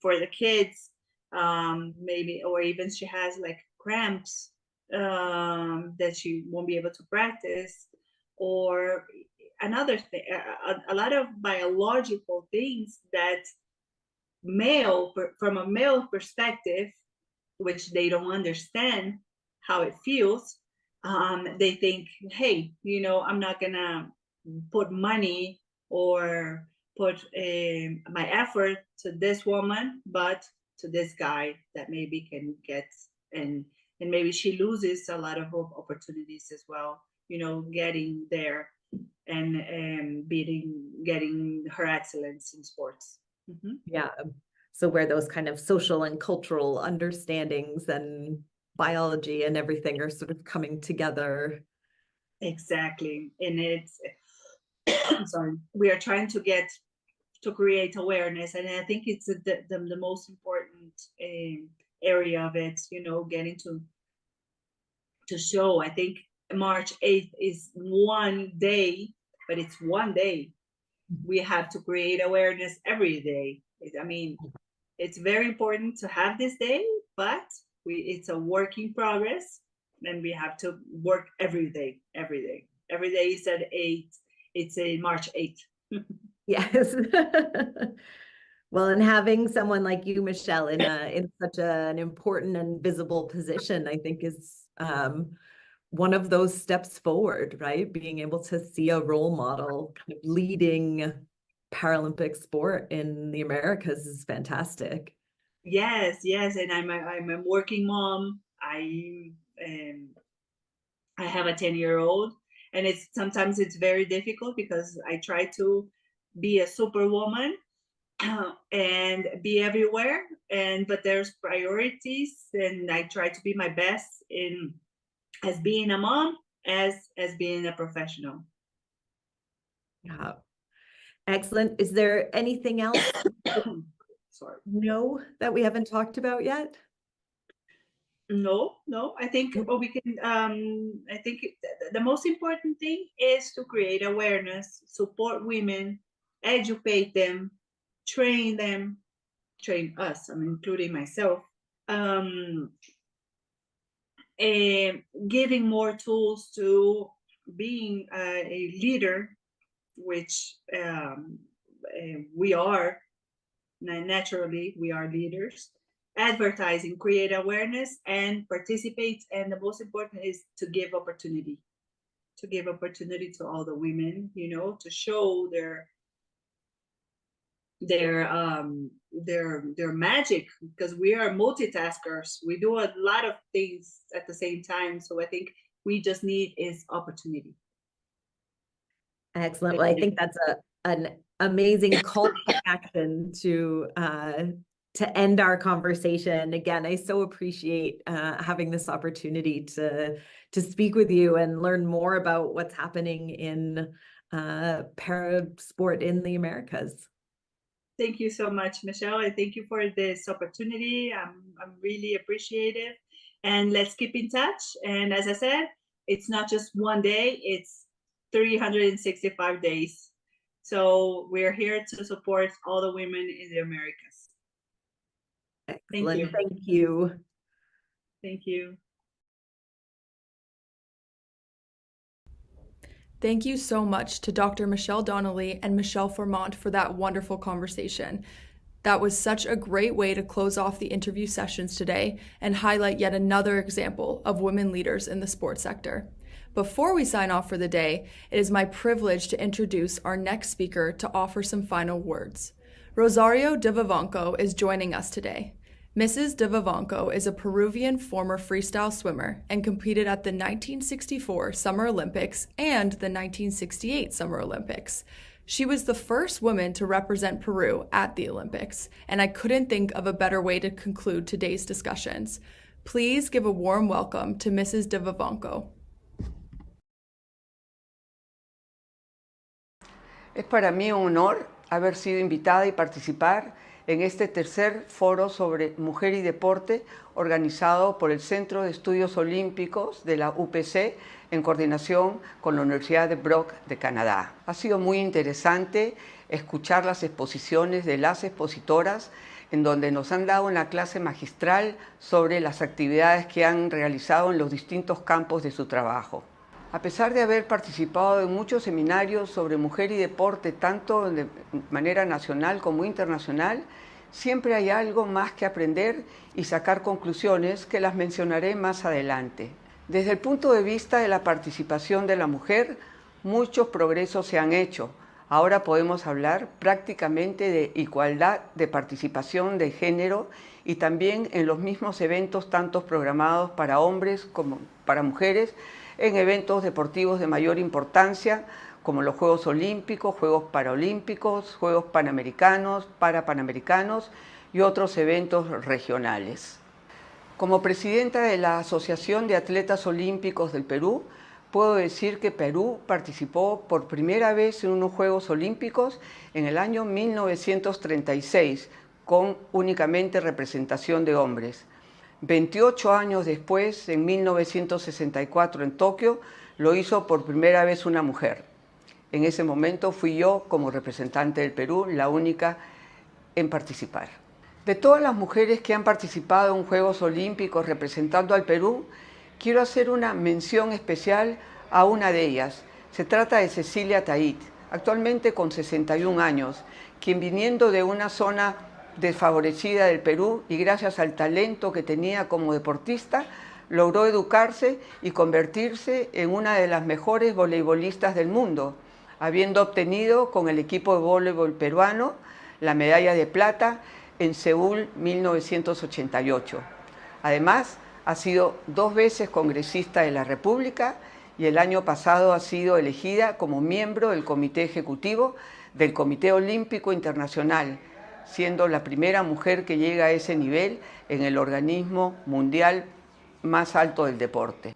for the kids, maybe, or even she has like cramps that she won't be able to practice, or another thing, a lot of biological things that from a male perspective, which they don't understand how it feels. They think, hey, I'm not gonna put money or put my effort to this woman, but to this guy that maybe can get, and maybe she loses a lot of opportunities as well, getting there and getting her excellence in sports. Mm-hmm. Yeah. So where those kind of social and cultural understandings and biology and everything are sort of coming together. Exactly. And it's, I'm sorry, we are trying to create awareness. And I think it's the most important area of it, getting to show. I think March 8th is one day, but it's one day. We have to create awareness every day. I mean, it's very important to have this day, but it's a work in progress, and we have to work every day. Every day is at 8. It's a March 8th. Yes. Well, and having someone like you, Michelle, in such an important and visible position, I think is one of those steps forward, right? Being able to see a role model kind of leading Paralympic sport in the Americas is fantastic. Yes, and I'm a working mom. I have a 10-year-old, and sometimes it's very difficult because I try to be a superwoman and be everywhere, but there's priorities, and I try to be my best as being a mom, as being a professional. Yeah. Excellent. Is there anything else Sorry. No, that we haven't talked about yet? No. I think we can. I think the most important thing is to create awareness, support women, educate them, train us. I'm including myself. And giving more tools to being a leader, which we are. Naturally, we are leaders. Advertising, create awareness, and participate. And the most important is to give opportunity. To give opportunity to all the women, to show their magic, because we are multitaskers. We do a lot of things at the same time. So I think we just need is opportunity. Excellent. Well, I think that's an amazing call to action to end our conversation. Again, I so appreciate having this opportunity to speak with you and learn more about what's happening in para sport in the Americas. Thank you so much, Michelle. And thank you for this opportunity. I'm really appreciative. And let's keep in touch. And as I said, it's not just one day, it's 365 days. So we're here to support all the women in the Americas. Excellent. Thank you. Thank you. Thank you. Thank you so much to Dr. Michelle Donnelly and Michelle Formonte for that wonderful conversation. That was such a great way to close off the interview sessions today and highlight yet another example of women leaders in the sports sector. Before we sign off for the day, it is my privilege to introduce our next speaker to offer some final words. Rosario de Vivanco is joining us today. Mrs. de Vivanco is a Peruvian former freestyle swimmer and competed at the 1964 Summer Olympics and the 1968 Summer Olympics. She was the first woman to represent Peru at the Olympics, and I couldn't think of a better way to conclude today's discussions. Please give a warm welcome to Mrs. de Vivanco. Es para mí un honor haber sido invitada y participar en este tercer foro sobre mujer y deporte organizado por el Centro de Estudios Olímpicos de la UPC en coordinación con la Universidad de Brock de Canadá. Ha sido muy interesante escuchar las exposiciones de las expositoras en donde nos han dado una clase magistral sobre las actividades que han realizado en los distintos campos de su trabajo. A pesar de haber participado en muchos seminarios sobre mujer y deporte, tanto de manera nacional como internacional, siempre hay algo más que aprender y sacar conclusiones que las mencionaré más adelante. Desde el punto de vista de la participación de la mujer, muchos progresos se han hecho. Ahora podemos hablar prácticamente de igualdad de participación de género y también en los mismos eventos, tanto programados para hombres como para mujeres, en eventos deportivos de mayor importancia, como los Juegos Olímpicos, Juegos Paralímpicos, Juegos Panamericanos, Parapanamericanos y otros eventos regionales. Como presidenta de la Asociación de Atletas Olímpicos del Perú, puedo decir que Perú participó por primera vez en unos Juegos Olímpicos en el año 1936, con únicamente representación de hombres. 28 años después, en 1964 en Tokio, lo hizo por primera vez una mujer. En ese momento fui yo, como representante del Perú, la única en participar. De todas las mujeres que han participado en Juegos Olímpicos representando al Perú, quiero hacer una mención especial a una de ellas. Se trata de Cecilia Tait, actualmente con 61 años, quien viniendo de una zona desfavorecida del Perú y gracias al talento que tenía como deportista, logró educarse y convertirse en una de las mejores voleibolistas del mundo, habiendo obtenido con el equipo de voleibol peruano la medalla de plata en Seúl 1988. Además, ha sido 2 veces congresista de la República y el año pasado ha sido elegida como miembro del Comité Ejecutivo del Comité Olímpico Internacional, siendo la primera mujer que llega a ese nivel en el organismo mundial más alto del deporte.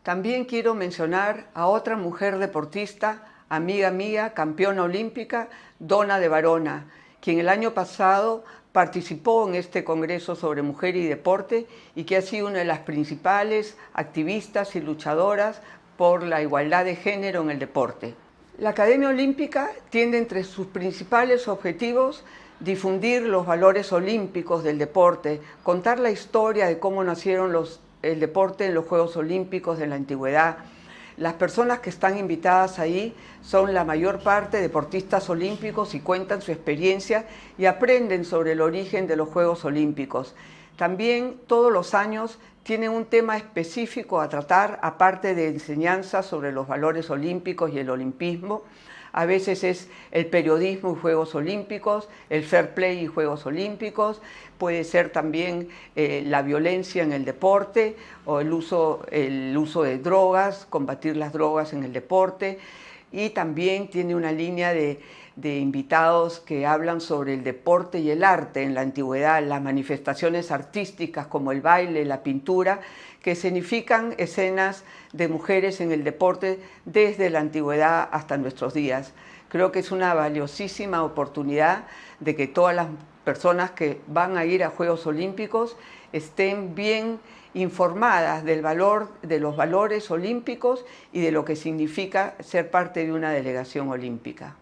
También quiero mencionar a otra mujer deportista, amiga mía, campeona olímpica, Donna de Varona, quien el año pasado participó en este Congreso sobre Mujer y Deporte y que ha sido una de las principales activistas y luchadoras por la igualdad de género en el deporte. La Academia Olímpica tiene entre sus principales objetivos difundir los valores olímpicos del deporte, contar la historia de cómo nacieron el deporte en los Juegos Olímpicos de la antigüedad. Las personas que están invitadas ahí son la mayor parte deportistas olímpicos y cuentan su experiencia y aprenden sobre el origen de los Juegos Olímpicos. También todos los años tienen un tema específico a tratar, aparte de enseñanzas sobre los valores olímpicos y el olimpismo. A veces es el periodismo y Juegos Olímpicos, el fair play y Juegos Olímpicos, puede ser también la violencia en el deporte o el uso de drogas, combatir las drogas en el deporte, y también tiene una línea de invitados que hablan sobre el deporte y el arte en la antigüedad, las manifestaciones artísticas como el baile, la pintura, que significan escenas de mujeres en el deporte desde la antigüedad hasta nuestros días. Creo que es una valiosísima oportunidad de que todas las personas que van a ir a Juegos Olímpicos estén bien informadas del valor, de los valores olímpicos y de lo que significa ser parte de una delegación olímpica.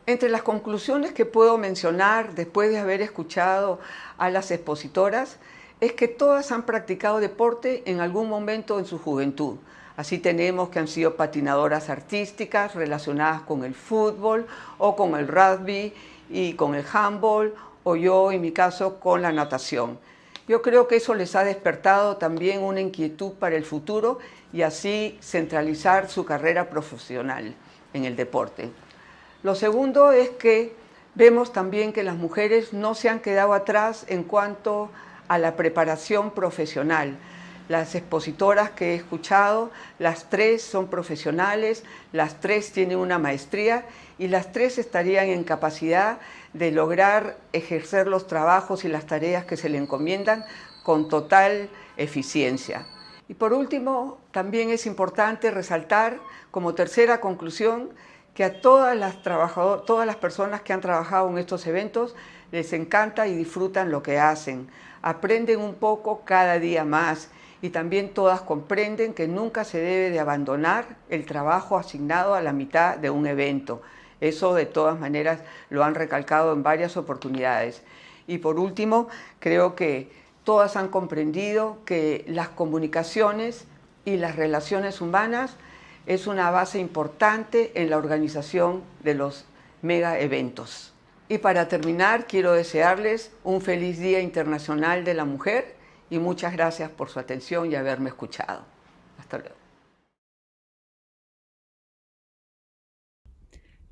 Entre las conclusiones que puedo mencionar después de haber escuchado a las expositoras es que todas han practicado deporte en algún momento en su juventud. Así tenemos que han sido patinadoras artísticas relacionadas con el fútbol o con el rugby y con el handball, o yo en mi caso con la natación. Yo creo que eso les ha despertado también una inquietud para el futuro y así centralizar su carrera profesional en el deporte. Lo segundo es que vemos también que las mujeres no se han quedado atrás en cuanto a la preparación profesional. Las expositoras que he escuchado, las 3 son profesionales, las 3 tienen una maestría y las 3 estarían en capacidad de lograr ejercer los trabajos y las tareas que se le encomiendan con total eficiencia. Y por último, también es importante resaltar como tercera conclusión que a todas las personas que han trabajado en estos eventos les encanta y disfrutan lo que hacen. Aprenden un poco cada día más y también todas comprenden que nunca se debe de abandonar el trabajo asignado a la mitad de un evento. Eso de todas maneras lo han recalcado en varias oportunidades. Y por último, creo que todas han comprendido que las comunicaciones y las relaciones humanas es una base importante en la organización de los mega eventos. Y para terminar, quiero desearles un feliz Día Internacional de la Mujer y muchas gracias por su atención y haberme escuchado. Hasta luego.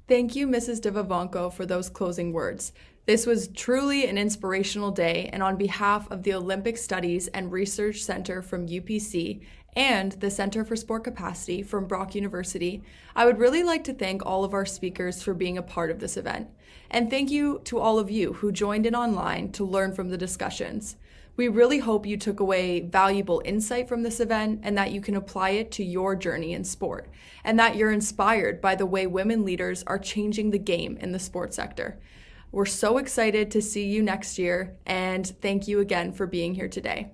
Thank you, Mrs. Divavanko, for those closing words. This was truly an inspirational day, and on behalf of the Olympic Studies and Research Center from UPC and the Center for Sport Capacity from Brock University, I would really like to thank all of our speakers for being a part of this event. And thank you to all of you who joined in online to learn from the discussions. We really hope you took away valuable insight from this event and that you can apply it to your journey in sport, and that you're inspired by the way women leaders are changing the game in the sports sector. We're so excited to see you next year, and thank you again for being here today.